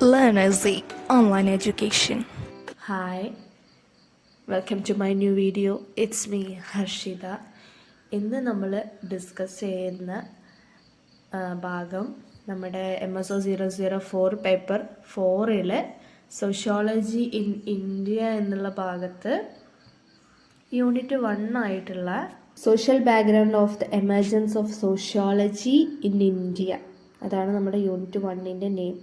Learn Easy Online Education. Hi, welcome to my new video. It's me, Harshita. ഇന്ന് നമ്മൾ discuss ചെയ്യുന്ന ഭാഗം നമ്മുടെ MSO 004 paper 4 sociology in India എന്നുള്ള ഭാഗത്ത് യൂണിറ്റ് 1 ആയിട്ടുള്ള social background of the emergence of sociology in India, അതാണ് നമ്മുടെ യൂണിറ്റ് 1ൻ്റെ നെയിം.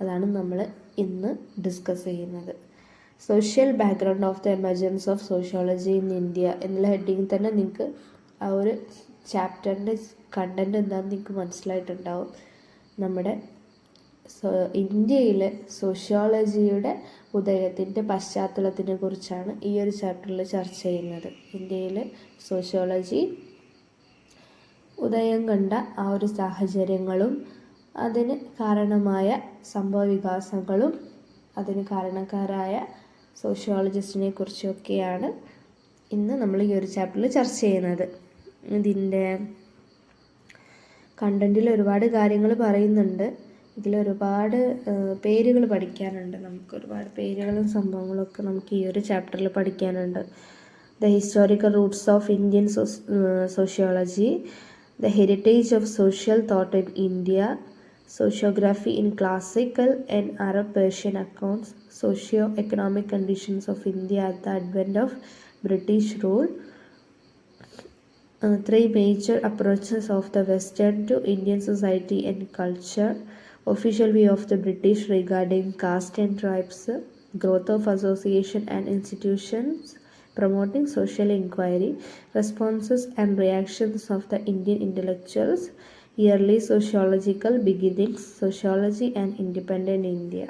അതാണ് നമ്മൾ ഇന്ന് ഡിസ്കസ് ചെയ്യുന്നത്. Social background of the emergence of sociology in India എന്നുള്ള ഹെഡിങ്ങിൽ തന്നെ നിങ്ങൾക്ക് ആ ഒരു ചാപ്റ്ററിൻ്റെ കണ്ടൻറ് എന്താണെന്ന് നിങ്ങൾക്ക് മനസ്സിലായിട്ടുണ്ടാവും. നമ്മുടെ ഇന്ത്യയിലെ സോഷ്യോളജിയുടെ ഉദയത്തിൻ്റെ പശ്ചാത്തലത്തിനെ കുറിച്ചാണ് ഈ ഒരു ചാപ്റ്ററിൽ ചർച്ച ചെയ്യുന്നത്. ഇന്ത്യയിലെ സോഷ്യോളജി ഉദയം കണ്ട ആ ഒരു സാഹചര്യങ്ങളും അതിന് കാരണമായ സംഭവവികാസങ്ങളും അതിന് കാരണക്കാരായ സോഷ്യോളജിസ്റ്റിനെ കുറിച്ചൊക്കെയാണ് ഇന്ന് നമ്മൾ ഈ ഒരു ചാപ്റ്ററിൽ ചർച്ച ചെയ്യുന്നത്. ഇതിൻ്റെ കണ്ടൻറ്റിൽ ഒരുപാട് കാര്യങ്ങൾ പറയുന്നുണ്ട്. ഇതിലൊരുപാട് പേരുകൾ പഠിക്കാനുണ്ട്. നമുക്ക് ഒരുപാട് പേരുകളും സംഭവങ്ങളൊക്കെ നമുക്ക് ഈ ഒരു ചാപ്റ്ററിൽ പഠിക്കാനുണ്ട്. The historical roots of Indian sociology, the heritage of social thought in India, sociography in classical and Arab Persian accounts, socio-economic conditions of India at the advent of British rule, three major approaches of the Western to Indian society and culture, official view of the British regarding caste and tribes, growth of association and institutions promoting social inquiry, responses and reactions of the Indian intellectuals, yearly sociological beginnings, sociology and independent India.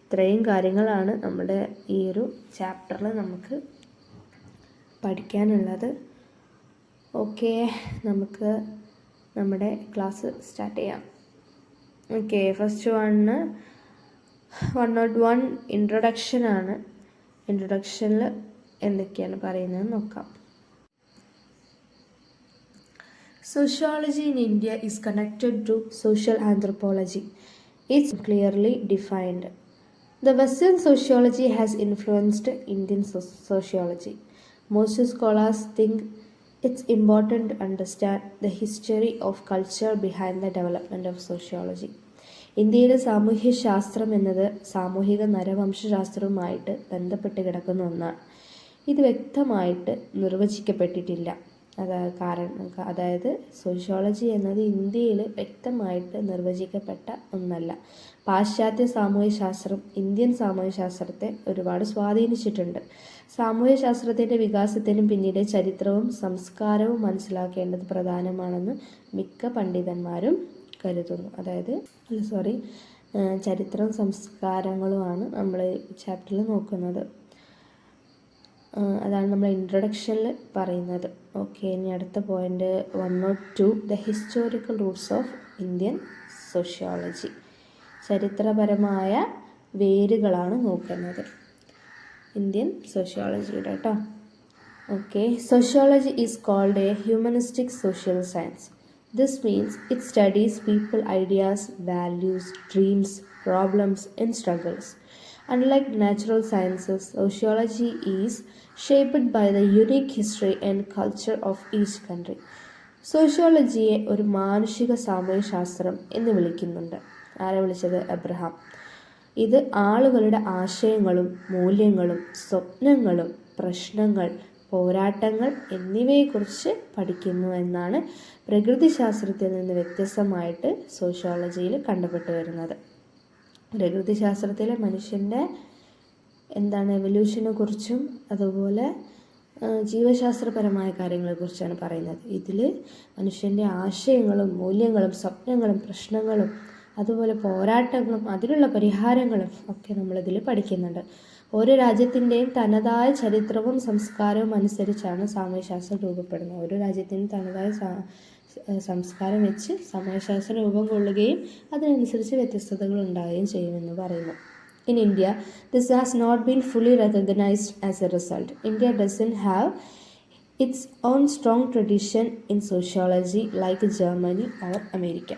ഇത്രയും കാര്യങ്ങളാണ് നമ്മുടെ ഈ ഒരു ചാപ്റ്ററിൽ നമുക്ക് പഠിക്കാനുള്ളത്. Okay, നമുക്ക് നമ്മുടെ ക്ലാസ് സ്റ്റാർട്ട് ചെയ്യാം. Okay, first 101 ഇൻട്രൊഡക്ഷനാണ്. ഇൻട്രൊഡക്ഷനിൽ എന്തൊക്കെയാണ് പറയുന്നത് നോക്കാം. Sociology in India is connected to social anthropology. It's clearly defined. The Western sociology has influenced Indian sociology. Most scholars think it's important to understand the history of culture behind the development of sociology. ഇന്ത്യയിലെ സാമൂഹ്യശാസ്ത്രം എന്നത് സാമൂഹിക നരവംശശാസ്ത്രവുമായിട്ട് ബന്ധപ്പെട്ട് കിടക്കുന്ന ഒന്നാണ്. ഇത് വ്യക്തമായിട്ട് നിർവചിക്കപ്പെട്ടിട്ടില്ല. അതായത് സോഷ്യോളജി എന്നത് ഇന്ത്യയിൽ വ്യക്തമായിട്ട് നിർവചിക്കപ്പെട്ട ഒന്നല്ല. പാശ്ചാത്യ സാമൂഹ്യശാസ്ത്രം ഇന്ത്യൻ സാമൂഹ്യശാസ്ത്രത്തെ ഒരുപാട് സ്വാധീനിച്ചിട്ടുണ്ട്. സാമൂഹ്യശാസ്ത്രത്തിൻ്റെ വികാസത്തിനും പിന്നീട് ചരിത്രവും സംസ്കാരവും മനസ്സിലാക്കേണ്ടത് പ്രധാനമാണെന്ന് മിക്ക പണ്ഡിതന്മാരും കരുതുന്നു. ചരിത്രവും സംസ്കാരങ്ങളുമാണ് നമ്മൾ ചാപ്റ്ററിൽ നോക്കുന്നത്. അതാണ് നമ്മൾ ഇൻട്രൊഡക്ഷനിൽ പറയുന്നത്. ഓക്കെ, ഇനി അടുത്ത point 102, the historical roots of Indian sociology. ചരിത്രപരമായ വേരുകളാണ് നോക്കുന്നത് ഇന്ത്യൻ സോഷ്യോളജിയുടെ കേട്ടോ. Okay, sociology is called a humanistic social science. This means it studies people, ideas, values, dreams, problems and struggles. Unlike natural sciences, sociology is shaped by the unique history and culture of each country. സോഷ്യോളജിയെ ഒരു മാനുഷിക സാമൂഹ്യശാസ്ത്രം എന്ന് വിളിക്കുന്നുണ്ട്. ആരെ വിളിച്ചത്? Abraham. ഇത് ആളുകളുടെ ആശയങ്ങളും മൂല്യങ്ങളും സ്വപ്നങ്ങളും പ്രശ്നങ്ങൾ, പോരാട്ടങ്ങൾ എന്നിവയെക്കുറിച്ച് പഠിക്കുന്നു എന്നാണ് പ്രകൃതിശാസ്ത്രത്തിൽ നിന്ന് വ്യത്യസ്തമായിട്ട് സോഷ്യോളജിയിൽ കണ്ടുപെട്ടു വരുന്നത്. പ്രകൃതിശാസ്ത്രത്തിലെ മനുഷ്യൻ്റെ എവല്യൂഷനെ കുറിച്ചും അതുപോലെ ജീവശാസ്ത്രപരമായ കാര്യങ്ങളെക്കുറിച്ചാണ് പറയുന്നത്. ഇതിൽ മനുഷ്യൻ്റെ ആശയങ്ങളും മൂല്യങ്ങളും സ്വപ്നങ്ങളും പ്രശ്നങ്ങളും അതുപോലെ പോരാട്ടങ്ങളും അതിനുള്ള പരിഹാരങ്ങളും ഒക്കെ നമ്മളിതിൽ പഠിക്കുന്നുണ്ട്. ഓരോ രാജ്യത്തിൻ്റെയും തനതായ ചരിത്രവും സംസ്കാരവും അനുസരിച്ചാണ് സാമൂഹ്യശാസ്ത്രം രൂപപ്പെടുന്നത്. ഓരോ രാജ്യത്തിനും തനതായ സംസ്കാരം വെച്ച് സാമൂഹ്യശാസ്ത്രം രൂപം കൊള്ളുകയും അതിനനുസരിച്ച് വ്യത്യസ്തതകൾ ഉണ്ടാവുകയും ചെയ്യുമെന്ന് പറയുന്നു. In India, this has not been fully recognized as a result. India doesn't have its own strong tradition in sociology like Germany or America.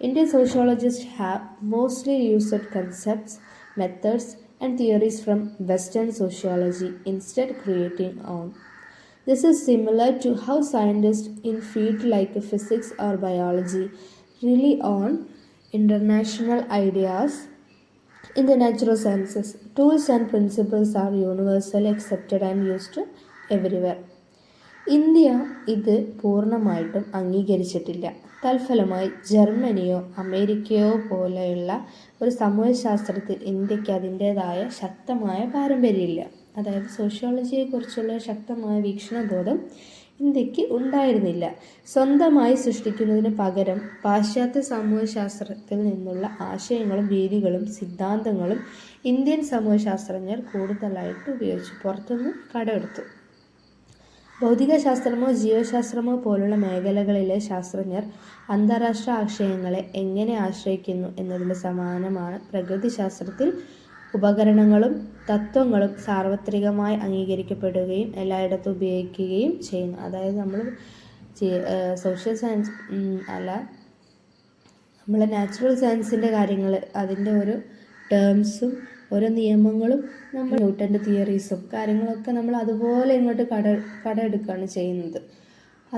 Indian sociologists have mostly used concepts, methods, and theories from Western sociology, instead creating own. This is similar to how scientists in fields like physics or biology rely on international ideas in the natural sciences. Tools and principles are universally accepted and used everywhere. India ഇത് പൂർണ്ണമായിട്ടും അംഗീകരിച്ചിട്ടില്ല. തൽഫലമായി ജർമ്മനിയോ അമേരിക്കയോ പോലെയുള്ള ഒരു സമൂഹശാസ്ത്രത്തിൽ ഇന്ത്യക്ക് അതിൻ്റേതായ ശക്തമായ പാരമ്പര്യമില്ല. അതായത് സോഷ്യോളജിയെക്കുറിച്ചുള്ള ശക്തമായ വീക്ഷണബോധം ഇന്ത്യക്ക് ഉണ്ടായിരുന്നില്ല. സ്വന്തമായി സൃഷ്ടിക്കുന്നതിന് പകരം പാശ്ചാത്യ സമൂഹശാസ്ത്രത്തിൽ നിന്നുള്ള ആശയങ്ങളും രീതികളും സിദ്ധാന്തങ്ങളും ഇന്ത്യൻ സമൂഹശാസ്ത്രജ്ഞർ കൂടുതലായിട്ട് ഉപയോഗിച്ചു, പുറത്തുനിന്ന് കടമെടുത്തു. ഭൗതികശാസ്ത്രമോ ജീവശാസ്ത്രമോ പോലുള്ള മേഖലകളിലെ ശാസ്ത്രജ്ഞർ അന്താരാഷ്ട്ര ആശയങ്ങളെ എങ്ങനെ ആശ്രയിക്കുന്നു എന്നതിന് സമാനമാണ് പ്രകൃതിശാസ്ത്രത്തിൽ ഉപകരണങ്ങളും തത്വങ്ങളും സാർവത്രികമായി അംഗീകരിക്കപ്പെടുകയും എല്ലായിടത്തും ഉപയോഗിക്കുകയും ചെയ്യുന്നു. അതായത് നമ്മൾ സോഷ്യൽ സയൻസ് നമ്മൾ നാച്ചുറൽ സയൻസിൻ്റെ കാര്യങ്ങൾ അതിൻ്റെ ഓരോ ടേംസും ഓരോ നിയമങ്ങളും നമ്മൾ ന്യൂട്ടൻ്റെ തിയറീസും കാര്യങ്ങളൊക്കെ നമ്മൾ അതുപോലെ ഇങ്ങോട്ട് കടമെടുക്കുകയാണ് ചെയ്യുന്നത്.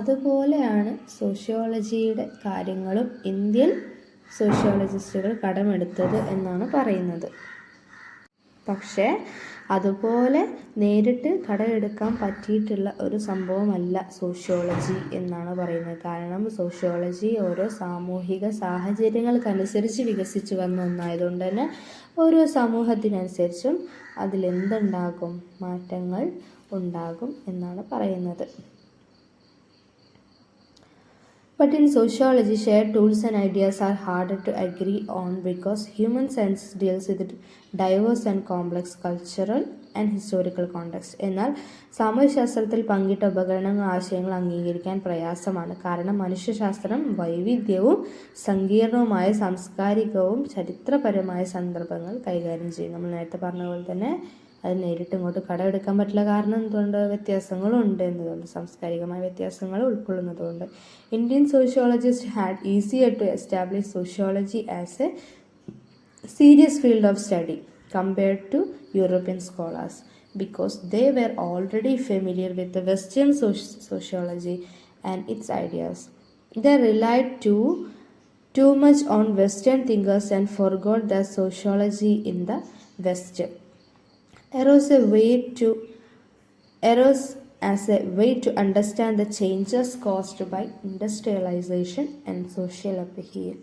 അതുപോലെയാണ് സോഷ്യോളജിയുടെ കാര്യങ്ങളും ഇന്ത്യൻ സോഷ്യോളജിസ്റ്റുകൾ കടമെടുത്തത് എന്നാണ് പറയുന്നത്. പക്ഷേ അതുപോലെ നേരിട്ട് കടമെടുക്കാൻ പറ്റിയിട്ടുള്ള ഒരു സംഭവമല്ല സോഷ്യോളജി എന്നാണ് പറയുന്നത്. കാരണം സോഷ്യോളജി ഓരോ സാമൂഹിക സാഹചര്യങ്ങൾക്കനുസരിച്ച് വികസിച്ച് വന്ന ഒന്നായതുകൊണ്ട് തന്നെ ഓരോ സമൂഹത്തിനനുസരിച്ചും അതിലെന്തുണ്ടാകും, മാറ്റങ്ങൾ ഉണ്ടാകും എന്നാണ് പറയുന്നത്. But in sociology, shared tools and ideas are harder to agree on because human science deals with diverse and complex cultural and historical context. എന്നാൽ സാമൂഹ്യശാസ്ത്രത്തിൽ പങ്കിട്ട ഉപകരണങ്ങൾ ആശയങ്ങൾ അംഗീകരിക്കാൻ പ്രയാസമാണ്. കാരണം മനുഷ്യശാസ്ത്രം വൈവിധ്യവും സങ്കീർണവുമായ സാംസ്കാരികവും ചരിത്രപരമായ സന്ദർഭങ്ങൾ കൈകാര്യം ചെയ്യും. നമ്മൾ നേരത്തെ പറഞ്ഞ പോലെ തന്നെ അത് നേരിട്ട് ഇങ്ങോട്ട് കടമെടുക്കാൻ പറ്റില്ല. കാരണം എന്തുകൊണ്ട്? വ്യത്യാസങ്ങളുണ്ട് എന്നതുകൊണ്ട്, സാംസ്കാരികമായ വ്യത്യാസങ്ങൾ ഉൾക്കൊള്ളുന്നതുകൊണ്ട്. Indian sociologist had easier to establish sociology as a serious field of study compared to European scholars because they were already familiar with the Western sociology and its ideas. They relied too much on Western thinkers and forgot their sociology in the West. Arose as a way to understand the changes caused by industrialization and social upheaval.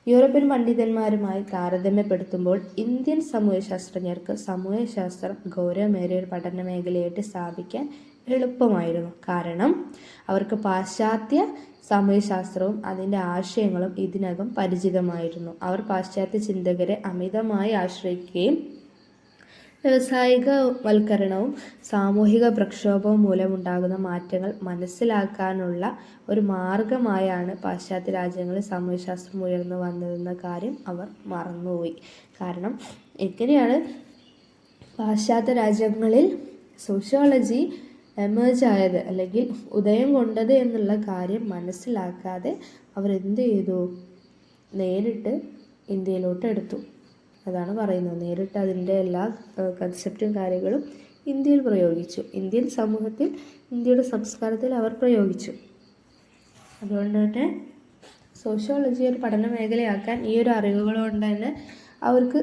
European പണ്ഡിതന്മാരുമായി താരതമ്യപ്പെടുത്തുമ്പോൾ Indian സമൂഹശാസ്ത്രജ്ഞർക്ക് സമൂഹശാസ്ത്രം ഗൗരവമേറിയ ഒരു പഠന മേഖലയായിട്ട് സ്ഥാപിക്കാൻ എളുപ്പമായിരുന്നു. കാരണം അവർക്ക് പാശ്ചാത്യ സാമൂഹ്യശാസ്ത്രവും അതിൻ്റെ ആശയങ്ങളും ഇതിനകം പരിചിതമായിരുന്നു. അവർ പാശ്ചാത്യ ചിന്തകരെ അമിതമായി ആശ്രയിക്കുകയും വ്യവസായികവൽക്കരണവും സാമൂഹിക പ്രക്ഷോഭവും മൂലമുണ്ടാകുന്ന മാറ്റങ്ങൾ മനസ്സിലാക്കാനുള്ള ഒരു മാർഗമായാണ് പാശ്ചാത്യ രാജ്യങ്ങളിൽ സാമൂഹ്യശാസ്ത്രം ഉയർന്നു വന്നതെന്ന കാര്യം അവർ മറന്നുപോയി. കാരണം എങ്ങനെയാണ് പാശ്ചാത്യ രാജ്യങ്ങളിൽ സോഷ്യോളജി എമേർജ് ആയത് അല്ലെങ്കിൽ ഉദയം കൊണ്ടത് എന്നുള്ള കാര്യം മനസ്സിലാക്കാതെ അവരെന്ത് ചെയ്തു? നേരിട്ട് ഇന്ത്യയിലോട്ട് എടുത്തു. അതാണ് പറയുന്നത്. നേരിട്ട് അതിൻ്റെ എല്ലാ കൺസെപ്റ്റും കാര്യങ്ങളും ഇന്ത്യയിൽ പ്രയോഗിച്ചു. ഇന്ത്യൻ സമൂഹത്തിൽ, ഇന്ത്യയുടെ സംസ്കാരത്തിൽ അവർ പ്രയോഗിച്ചു. അതുകൊണ്ട് തന്നെ സോഷ്യോളജി ഒരു പഠന മേഖലയാക്കാൻ ഈ ഒരു അറിവുകൾ കൊണ്ട് തന്നെ അവർക്ക്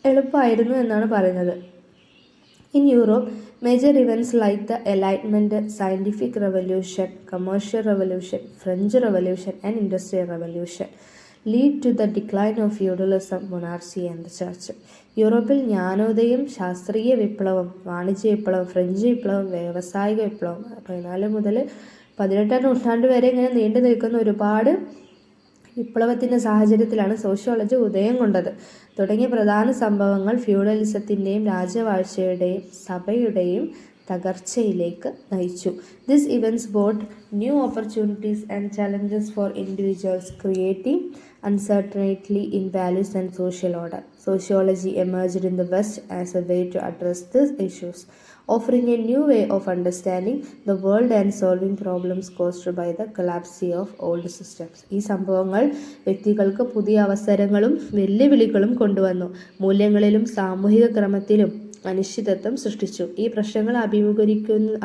എളുപ്പമായിരുന്നു എന്നാണ് പറയുന്നത്. In Europe, major events like the Enlightenment, Scientific Revolution, Commercial Revolution, French Revolution and Industrial Revolution lead to the decline of feudalism, monarchy and the church. യൂറോപ്പിൽ ജ്ഞാനോദയം, ശാസ്ത്രീയ വിപ്ലവം, വാണിജ്യ വിപ്ലവം, ഫ്രഞ്ച് വിപ്ലവം, വ്യാവസായിക വിപ്ലവം 14 മുതൽ 18 നൂറ്റാണ്ട് വരെ ഇങ്ങനെ നീണ്ടു നിൽക്കുന്ന ഒരുപാട് വിപ്ലവത്തിൻ്റെ സാഹചര്യത്തിലാണ് സോഷ്യോളജി ഉദയം കൊണ്ടത്. തുടങ്ങിയ പ്രധാന സംഭവങ്ങൾ ഫ്യൂഡലിസത്തിൻ്റെയും രാജവാഴ്ചയുടെയും സഭയുടെയും തകർച്ചയിലേക്ക് നയിച്ചു. This events boat new opportunities and challenges for individuals, creating uncertainty in values and social order. Sociology emerged in the West as a way to address these issues, offering a new way of understanding the world and solving problems caused by the collapse of old systems. ഈ സംഭവങ്ങൾ വ്യക്തികൾക്ക് പുതിയ അവസരങ്ങളും വെല്ലുവിളികളും കൊണ്ടുവന്നു. മൂല്യങ്ങളിലും സാമൂഹിക ക്രമത്തിലും അനിശ്ചിതത്വം സൃഷ്ടിച്ചു. ഈ പ്രശ്നങ്ങൾ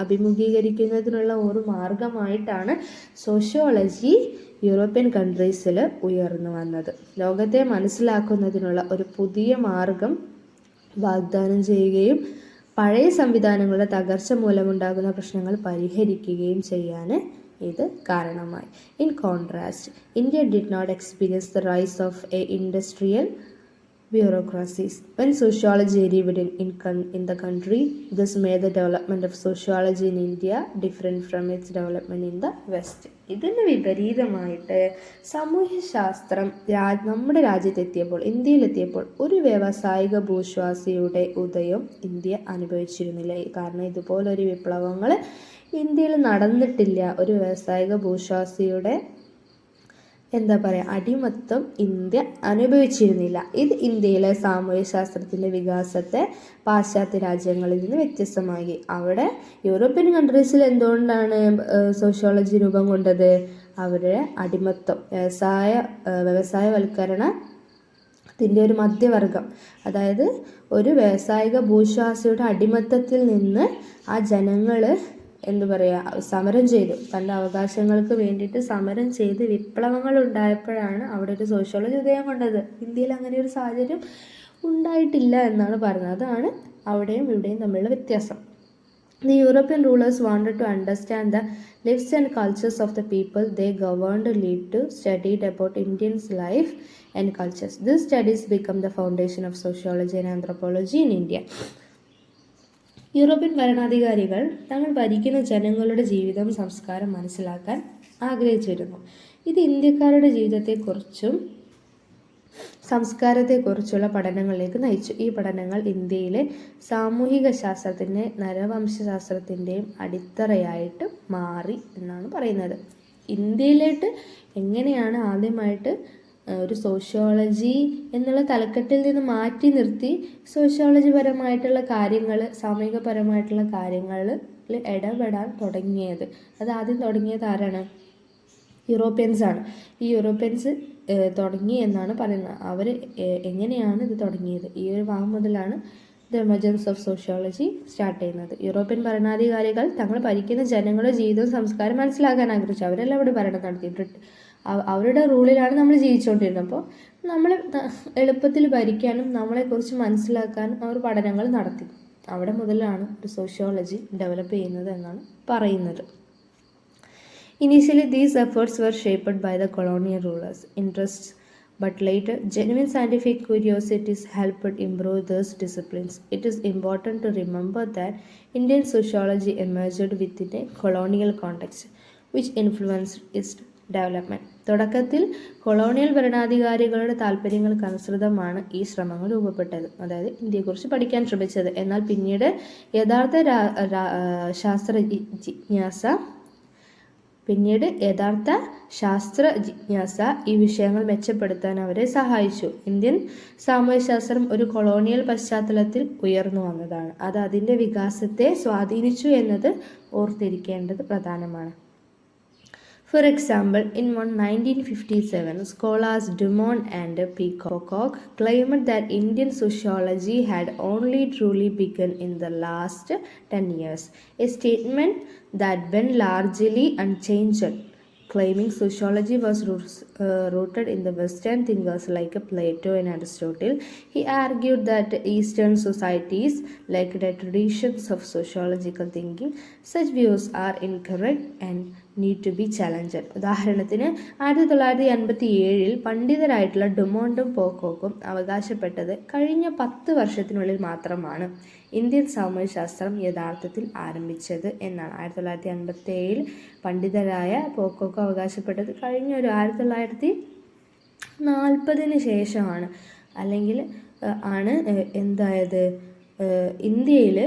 അഭിമുഖീകരിക്കുന്നതിനുള്ള ഒരു മാർഗമായിട്ടാണ് സോഷ്യോളജി യൂറോപ്യൻ കൺട്രീസിൽ ഉയർന്നു വന്നത്. ലോകത്തെ മനസ്സിലാക്കുന്നതിനുള്ള ഒരു പുതിയ മാർഗം വാഗ്ദാനം ചെയ്യുകയും പഴയ സംവിധാനങ്ങളുടെ തകർച്ച മൂലമുണ്ടാകുന്ന പ്രശ്നങ്ങൾ പരിഹരിക്കുകയും ചെയ്യാൻ ഇത് കാരണമായി. In contrast, India did not experience the rise of a industrial bureaucracies. When sociology arrived in the country, this made the development of sociology in India different from its development in the West. ഇതിന് വിപരീതമായിട്ട് സാമൂഹ്യശാസ്ത്രം നമ്മുടെ രാജ്യത്തെത്തിയപ്പോൾ, ഇന്ത്യയിലെത്തിയപ്പോൾ ഒരു വ്യാവസായിക ഭൂശ്വാസിയുടെ ഉദയം India അനുഭവിച്ചിരുന്നില്ല. കാരണം ഇതുപോലൊരു വിപ്ലവങ്ങൾ ഇന്ത്യയിൽ നടന്നിട്ടില്ല. ഒരു വ്യാവസായിക ഭൂശ്വാസിയുടെ അടിമത്തം ഇന്ത്യ അനുഭവിച്ചിരുന്നില്ല. ഇത് ഇന്ത്യയിലെ സാമൂഹ്യശാസ്ത്രത്തിൻ്റെ വികാസത്തെ പാശ്ചാത്യ രാജ്യങ്ങളിൽ നിന്ന് വ്യത്യസ്തമാക്കി. അവിടെ യൂറോപ്യൻ കൺട്രീസിൽ എന്തുകൊണ്ടാണ് സോഷ്യോളജി രൂപം കൊണ്ടത്? അവരുടെ അടിമത്തം, വ്യവസായവൽക്കരണത്തിൻ്റെ ഒരു മധ്യവർഗം, അതായത് ഒരു വ്യാവസായിക ഭൂശ്വാസിയുടെ അടിമത്തത്തിൽ നിന്ന് ആ ജനങ്ങൾ സമരം ചെയ്തു, തൻ്റെ അവകാശങ്ങൾക്ക് വേണ്ടിയിട്ട് സമരം ചെയ്ത് വിപ്ലവങ്ങൾ ഉണ്ടായപ്പോഴാണ് അവിടെ ഒരു സോഷ്യോളജി ഉദയം കൊണ്ടത്. ഇന്ത്യയിൽ അങ്ങനെ ഒരു സാഹചര്യം ഉണ്ടായിട്ടില്ല എന്നാണ് പറയുന്നത്. അതാണ് അവിടെയും ഇവിടെയും തമ്മിലുള്ള വ്യത്യാസം. The European rulers wanted to understand the lives and cultures of the people they governed, lead to studied about Indians' life and cultures. These studies become the foundation of sociology and anthropology in India. European ഭരണാധികാരികൾ തങ്ങൾ ഭരിക്കുന്ന ജനങ്ങളുടെ ജീവിതം, സംസ്കാരം മനസ്സിലാക്കാൻ ആഗ്രഹിച്ചിരുന്നു. ഇത് ഇന്ത്യക്കാരുടെ ജീവിതത്തെക്കുറിച്ചും സംസ്കാരത്തെക്കുറിച്ചുള്ള പഠനങ്ങളിലേക്ക് നയിച്ചു. ഈ പഠനങ്ങൾ ഇന്ത്യയിലെ സാമൂഹിക ശാസ്ത്രത്തിൻ്റെ നരവംശാസ്ത്രത്തിൻ്റെയും അടിത്തറയായിട്ട് മാറി എന്നാണ് പറയുന്നത്. ഇന്ത്യയിലേക്ക് എങ്ങനെയാണ് ആദ്യമായിട്ട് ഒരു സോഷ്യോളജി എന്നുള്ള തലക്കെട്ടിൽ നിന്ന് മാറ്റി നിർത്തി സോഷ്യോളജി പരമായിട്ടുള്ള കാര്യങ്ങൾ, സാമൂഹികപരമായിട്ടുള്ള കാര്യങ്ങളിൽ ഇടപെടാൻ തുടങ്ങിയത്? അത് ആദ്യം തുടങ്ങിയത് ആരാണ്? യൂറോപ്യൻസാണ്. ഈ യൂറോപ്യൻസ് തുടങ്ങി എന്നാണ് പറയുന്നത്. അവർ എങ്ങനെയാണ് ഇത് തുടങ്ങിയത്? ഈ ഒരു ഭാഗം മുതലാണ് the emergence of sociology start ചെയ്യുന്നത്. യൂറോപ്യൻ ഭരണാധികാരികൾ തങ്ങൾ ഭരിക്കുന്ന ജനങ്ങളുടെ ജീവിതവും സംസ്കാരം മനസ്സിലാക്കാൻ ആഗ്രഹിച്ചു. അവരെല്ലാം ഇവിടെ ഭരണം നടത്തി. അവരുടെ റൂളിലാണ് നമ്മൾ ജീവിച്ചുകൊണ്ടിരുന്നത്. അപ്പോൾ നമ്മൾ എളുപ്പത്തിൽ ഭരിക്കാനും നമ്മളെക്കുറിച്ച് മനസ്സിലാക്കാനും അവർ പഠനങ്ങൾ നടത്തി. അവിടെ മുതലാണ് ഒരു സോഷ്യോളജി ഡെവലപ്പ് ചെയ്യുന്നത് എന്നാണ് പറയുന്നത്. Initially, these efforts were shaped by the colonial rulers' interests, but later, genuine scientific curiosities helped improve those disciplines. It is important to remember that Indian sociology emerged within a colonial context, which influenced its development. തുടക്കത്തിൽ colonial ഭരണാധികാരികളുടെ താല്പര്യങ്ങൾക്കനുസൃതമാണ് ഈ ശ്രമങ്ങൾ രൂപപ്പെട്ടത്, അതായത് ഇന്ത്യയെക്കുറിച്ച് പഠിക്കാൻ ശ്രമിച്ചത്. എന്നാൽ പിന്നീട് യഥാർത്ഥ ശാസ്ത്ര ജിജ്ഞാസ ഈ വിഷയങ്ങൾ മെച്ചപ്പെടുത്താൻ അവരെ സഹായിച്ചു. ഇന്ത്യൻ സാമൂഹ്യശാസ്ത്രം ഒരു കൊളോണിയൽ പശ്ചാത്തലത്തിൽ ഉയർന്നു വന്നതാണ്. അത് അതിൻ്റെ വികാസത്തെ സ്വാധീനിച്ചു എന്നത് ഓർത്തിരിക്കേണ്ടത് പ്രധാനമാണ്. For example, in 1957, scholars Dumont and Peacock claimed that Indian sociology had only truly begun in the last 10 years, a statement that went largely unchanged. Claiming sociology was rooted in the Western thinkers like Plato and Aristotle, he argued that Eastern societies lacked the traditions of sociological thinking. Such views are incorrect and need to be challenged. ഉദാഹരണത്തിന് 1957 പണ്ഡിതരായിട്ടുള്ള ഡുമോണ്ടും പോക്കോക്കും അവകാശപ്പെട്ടത് കഴിഞ്ഞ 10 വർഷത്തിനുള്ളിൽ മാത്രമാണ് Indian സാമൂഹ്യശാസ്ത്രം യഥാർത്ഥത്തിൽ ആരംഭിച്ചത് എന്നാണ്. 1957 പണ്ഡിതരായ പോക്കോക്ക് അവകാശപ്പെട്ടത് കഴിഞ്ഞ ഒരു 1940 ശേഷമാണ്, അല്ലെങ്കിൽ ആണ് എന്തായത് ഇന്ത്യയിൽ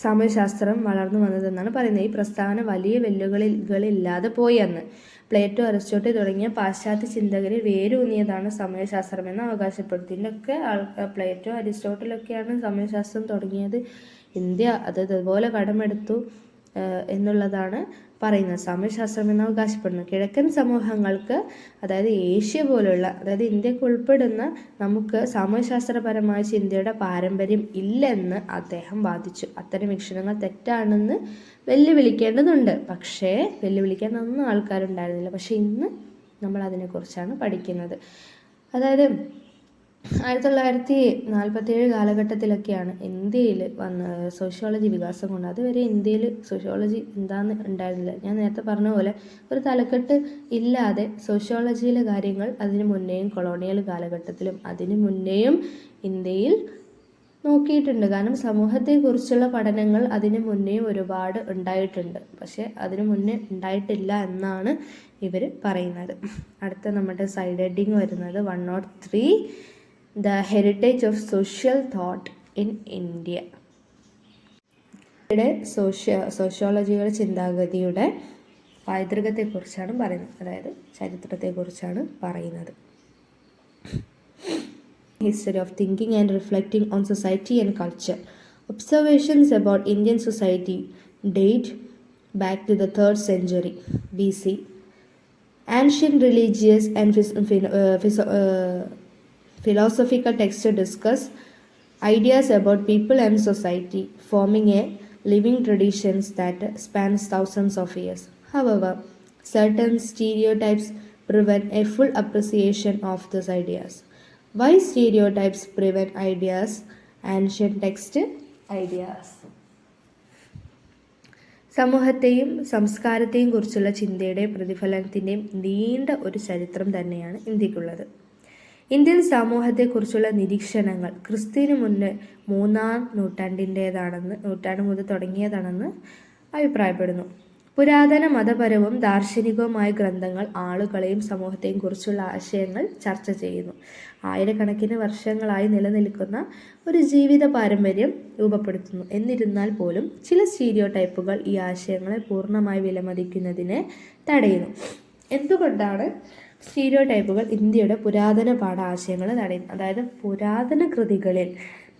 സാമൂഹ്യശാസ്ത്രം വളർന്നു വന്നതെന്നാണ് പറയുന്നത്. ഈ പ്രസ്താവന വലിയ വെല്ലുവിളികളില്ലാതെ പോയി അന്ന്. പ്ലേറ്റോ, അരിസ്റ്റോട്ടിൽ തുടങ്ങിയ പാശ്ചാത്യ ചിന്തകരിൽ വേരൂന്നിയതാണ് സാമൂഹ്യശാസ്ത്രമെന്ന് അവകാശപ്പെടുത്തി. ഇതിലൊക്കെ പ്ലേറ്റോ, അരിസ്റ്റോട്ടിലൊക്കെയാണ് സാമൂഹ്യശാസ്ത്രം തുടങ്ങിയത്. ഇന്ത്യ അത് ഇതുപോലെ കടമെടുത്തു എന്നുള്ളതാണ് പറയുന്നത്. സാമൂഹ്യശാസ്ത്രം എന്ന് അവകാശപ്പെടുന്നത് കിഴക്കൻ സമൂഹങ്ങൾക്ക്, അതായത് ഏഷ്യ പോലുള്ള, അതായത് ഇന്ത്യക്ക് ഉൾപ്പെടുന്ന നമുക്ക് സാമൂഹ്യശാസ്ത്രപരമായ ചിന്തയുടെ പാരമ്പര്യം ഇല്ലെന്ന് അദ്ദേഹം വാദിച്ചു. അത്തരം വീക്ഷണങ്ങൾ തെറ്റാണെന്ന് വെല്ലുവിളിക്കേണ്ടതുണ്ട്. പക്ഷേ വെല്ലുവിളിക്കാൻ ഒന്നും ആൾക്കാരുണ്ടായിരുന്നില്ല. പക്ഷേ ഇന്ന് നമ്മൾ അതിനെക്കുറിച്ചാണ് പഠിക്കുന്നത്. അതായത് 1947 കാലഘട്ടത്തിലൊക്കെയാണ് ഇന്ത്യയിൽ വന്ന സോഷ്യോളജി വികാസം കൊണ്ട്. അതുവരെ ഇന്ത്യയിൽ സോഷ്യോളജി എന്താന്ന് ഉണ്ടായിരുന്നില്ല. ഞാൻ നേരത്തെ പറഞ്ഞ പോലെ ഒരു തലക്കെട്ട് ഇല്ലാതെ സോഷ്യോളജിയിലെ കാര്യങ്ങൾ അതിനു മുന്നേയും കൊളോണിയൽ കാലഘട്ടത്തിലും അതിനു മുന്നേയും ഇന്ത്യയിൽ നോക്കിയിട്ടുണ്ട്. കാരണം സമൂഹത്തെക്കുറിച്ചുള്ള പഠനങ്ങൾ അതിനു മുന്നേയും ഒരുപാട് ഉണ്ടായിട്ടുണ്ട്. പക്ഷെ അതിനു മുന്നേ ഉണ്ടായിട്ടില്ല എന്നാണ് ഇവർ പറയുന്നത്. അടുത്ത നമ്മുടെ സൈഡ് ഹെഡിങ് വരുന്നത് 103 the heritage of social thought in India. ഇവിടെ സോഷ്യോളജിയുടെ ചിന്താഗതിയുടെ പൈതൃകത്തെക്കുറിച്ചാണ് പറയുന്നത്, അതായത് ചരിത്രത്തെക്കുറിച്ചാണ് പറയുന്നത്. History of thinking and reflecting on society and culture. Observations about Indian society date back to the 3rd century BC. Ancient religious and philosophical texts discuss ideas about people and society, forming a living traditions that spans thousands of years. However, certain stereotypes prevent a full appreciation of these ideas. Why stereotypes prevent ideas? Ancient text ideas. സമൂഹത്തെയും സംസ്കാരത്തെയും കുറിച്ചുള്ള ചിന്തയുടെ പ്രതിഫലനത്തിൻ്റെയും നീണ്ട ഒരു ചരിത്രം തന്നെയാണ് ഇന്ത്യക്കുള്ളത്. Indian സമൂഹത്തെക്കുറിച്ചുള്ള നിരീക്ഷണങ്ങൾ ക്രിസ്തുവിന് മുന്നേ 3-ാം നൂറ്റാണ്ട് മുതൽ തുടങ്ങിയതാണെന്ന് അഭിപ്രായപ്പെടുന്നു. പുരാതന മതപരവും ദാർശനികവുമായ ഗ്രന്ഥങ്ങൾ ആളുകളെയും സമൂഹത്തെയും കുറിച്ചുള്ള ആശയങ്ങൾ ചർച്ച ചെയ്യുന്നു. ആയിരക്കണക്കിന് വർഷങ്ങളായി നിലനിൽക്കുന്ന ഒരു ജീവിത പാരമ്പര്യം രൂപപ്പെടുത്തുന്നു. എന്നിരുന്നാൽ പോലും ചില സ്റ്റീരിയോടൈപ്പുകൾ ഈ ആശയങ്ങളെ പൂർണ്ണമായി വിലമതിക്കുന്നതിനെ തടയുന്നു. എന്തുകൊണ്ടാണ് സ്റ്റീരിയോടൈപ്പുകൾ ഇന്ത്യയുടെ പുരാതന ആശയങ്ങൾ തടയുന്നത്? അതായത് പുരാതന കൃതികളിൽ,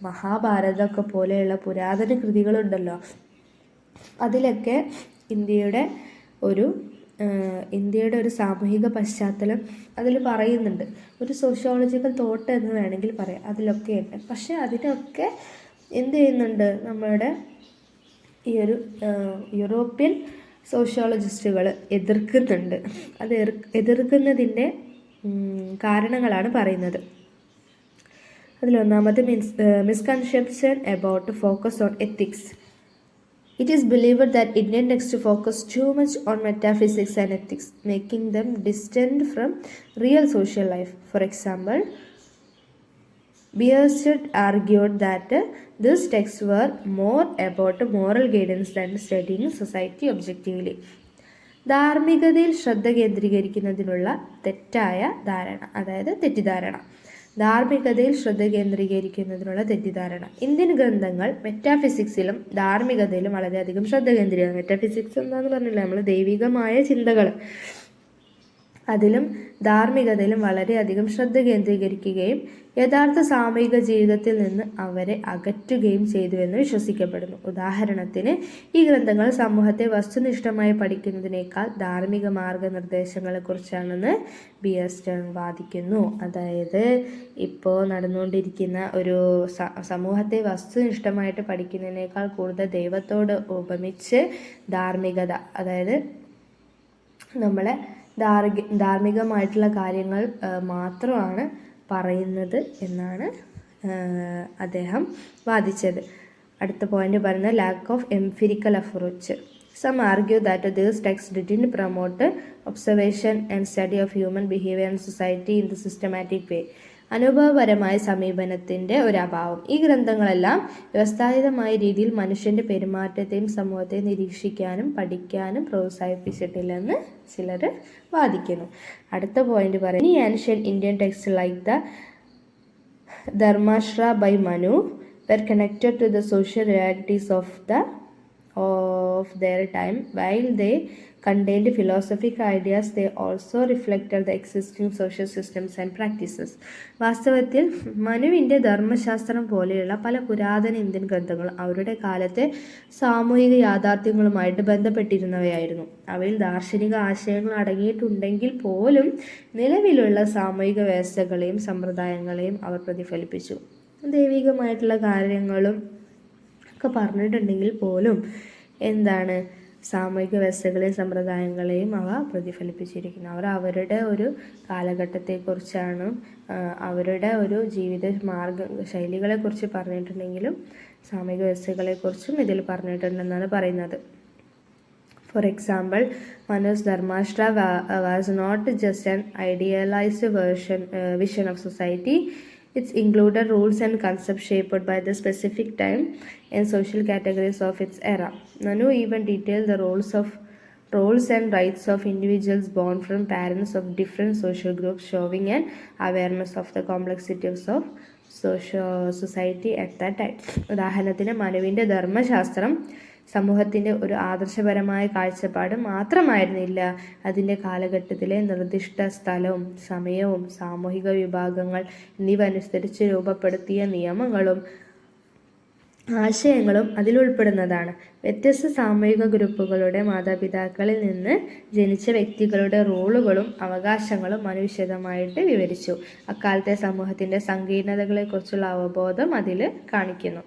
മഹാഭാരതമൊക്കെ പോലെയുള്ള പുരാതന കൃതികളുണ്ടല്ലോ, അതിലൊക്കെ ഇന്ത്യയുടെ ഒരു സാമൂഹിക പശ്ചാത്തലം അതിൽ പറയുന്നുണ്ട്. ഒരു സോഷ്യോളജിക്കൽ തോട്ട് എന്ന് വേണമെങ്കിൽ പറയാം, അതിലൊക്കെ ഉണ്ട്. പക്ഷെ അതിനൊക്കെ എന്ത് ചെയ്യുന്നുണ്ട്, നമ്മളുടെ ഈ ഒരു യൂറോപ്യൻ സോഷ്യോളജിസ്റ്റുകൾ എതിർക്കുന്നുണ്ട്. അത് എതിർക്കുന്നതിൻ്റെ കാരണങ്ങളാണ് പറയുന്നത്. അതിലൊന്നാമത് misconception about focus on ethics. It is believed that Indian texts focus too much on metaphysics and ethics, making them distant from real social life. For example, Bierstedt argued that these texts were more about moral guidance than studying society objectively. ധാർമ്മികതയിൽ ശ്രദ്ധ കേന്ദ്രീകരിക്കുന്നതിനുള്ള തെറ്റിദ്ധാരണ. Indian ഗ്രന്ഥങ്ങൾ മെറ്റാഫിസിക്സിലും ധാർമ്മികതയിലും വളരെയധികം ശ്രദ്ധ കേന്ദ്രീകരിക്കുന്നു. Metaphysics എന്താണെന്ന് പറഞ്ഞില്ല, നമ്മൾ ദൈവികമായ ചിന്തകൾ, അതിലും ധാർമ്മികതയിലും വളരെയധികം ശ്രദ്ധ കേന്ദ്രീകരിക്കുകയും യഥാർത്ഥ സാമൂഹിക ജീവിതത്തിൽ നിന്ന് അവരെ അകറ്റുകയും ചെയ്തുവെന്ന് വിശ്വസിക്കപ്പെടുന്നു. ഉദാഹരണത്തിന്, ഈ ഗ്രന്ഥങ്ങൾ സമൂഹത്തെ വസ്തുനിഷ്ഠമായി പഠിക്കുന്നതിനേക്കാൾ ധാർമ്മിക മാർഗനിർദ്ദേശങ്ങളെക്കുറിച്ചാണെന്ന് ബിയർസ്റ്റൺ വാദിക്കുന്നു. അതായത് ഇപ്പോൾ നടന്നുകൊണ്ടിരിക്കുന്ന ഒരു സമൂഹത്തെ വസ്തുനിഷ്ഠമായിട്ട് പഠിക്കുന്നതിനേക്കാൾ കൂടുതൽ ദൈവത്തോട് ഉപമിച്ച് ധാർമ്മികത, അതായത് നമ്മളെ ധാർമ്മികമായിട്ടുള്ള കാര്യങ്ങൾ മാത്രമാണ് പറയുന്നത് എന്നാണ് അദ്ദേഹം വാദിച്ചത്. അടുത്ത പോയിന്റ് പറയുന്നത് lack of empirical approach. Some argue that these texts didn't promote observation and study of human behavior and society in the systematic way. അനുഭവപരമായ സമീപനത്തിൻ്റെ ഒരു അഭാവം. ഈ ഗ്രന്ഥങ്ങളെല്ലാം വ്യവസ്ഥാപിതമായ രീതിയിൽ മനുഷ്യൻ്റെ പെരുമാറ്റത്തെയും സമൂഹത്തെയും നിരീക്ഷിക്കാനും പഠിക്കാനും പ്രോത്സാഹിപ്പിച്ചിട്ടില്ലെന്ന് ചിലർ വാദിക്കുന്നു. അടുത്ത പോയിന്റ് പറയുന്നത്, ancient Indian text like the Dharmashastra by Manu, were connected to the social realities of their time. While they contained philosophical ideas, they also reflected the existing social systems and practices. വാസ്തവത്തിൽ മനുവിൻ്റെ ധർമ്മശാസ്ത്രം പോലെയുള്ള പല പുരാതന ഇന്ത്യൻ ഗ്രന്ഥങ്ങളും അവരുടെ കാലത്തെ സാമൂഹിക യാഥാർത്ഥ്യങ്ങളുമായിട്ട് ബന്ധപ്പെട്ടിരുന്നവയായിരുന്നു. അവയിൽ ദാർശനിക ആശയങ്ങൾ അടങ്ങിയിട്ടുണ്ടെങ്കിൽ പോലും നിലവിലുള്ള സാമൂഹിക വ്യവസ്ഥകളെയും സമ്പ്രദായങ്ങളെയും അവർ പ്രതിഫലിപ്പിച്ചു. ദൈവികമായിട്ടുള്ള കാര്യങ്ങളും ഒക്കെ പറഞ്ഞിട്ടുണ്ടെങ്കിൽ പോലും എന്താണ് സാമൂഹിക വ്യവസ്ഥകളെയും സമ്പ്രദായങ്ങളെയും അവ പ്രതിഫലിപ്പിച്ചിരിക്കുന്നു. അവർ അവരുടെ ഒരു കാലഘട്ടത്തെക്കുറിച്ചാണ്, അവരുടെ ഒരു ജീവിത ശൈലികളെക്കുറിച്ച് പറഞ്ഞിട്ടുണ്ടെങ്കിലും സാമൂഹിക വ്യവസ്ഥകളെക്കുറിച്ചും ഇതിൽ പറഞ്ഞിട്ടുണ്ടെന്നാണ് പറയുന്നത്. For example, Manu's Dharmashtra was not just an idealized vision of society. It included rules and concepts shaped by the specific time and social categories of its era. Manu even detailed the roles and rights of individuals born from parents of different social groups, showing an awareness of the complexities of society at that time. ഉദാഹരണത്തിന് മനുവിൻ്റെ ധർമ്മശാസ്ത്രം സമൂഹത്തിൻ്റെ ഒരു ആദർശപരമായ കാഴ്ചപ്പാട് മാത്രമായിരുന്നില്ല, അതിൻ്റെ കാലഘട്ടത്തിലെ നിർദ്ദിഷ്ട സ്ഥലവും സമയവും സാമൂഹിക വിഭാഗങ്ങൾ എന്നിവ അനുസരിച്ച് രൂപപ്പെടുത്തിയ നിയമങ്ങളും ആശയങ്ങളും അതിലുൾപ്പെടുന്നതാണ്. വ്യത്യസ്ത സാമൂഹിക ഗ്രൂപ്പുകളുടെ മാതാപിതാക്കളിൽ നിന്ന് ജനിച്ച വ്യക്തികളുടെ റോളുകളും അവകാശങ്ങളും മനു വിശദമായിട്ട് വിവരിച്ചു. അക്കാലത്തെ സമൂഹത്തിൻ്റെ സങ്കീർണതകളെക്കുറിച്ചുള്ള അവബോധം അതിൽ കാണിക്കുന്നു.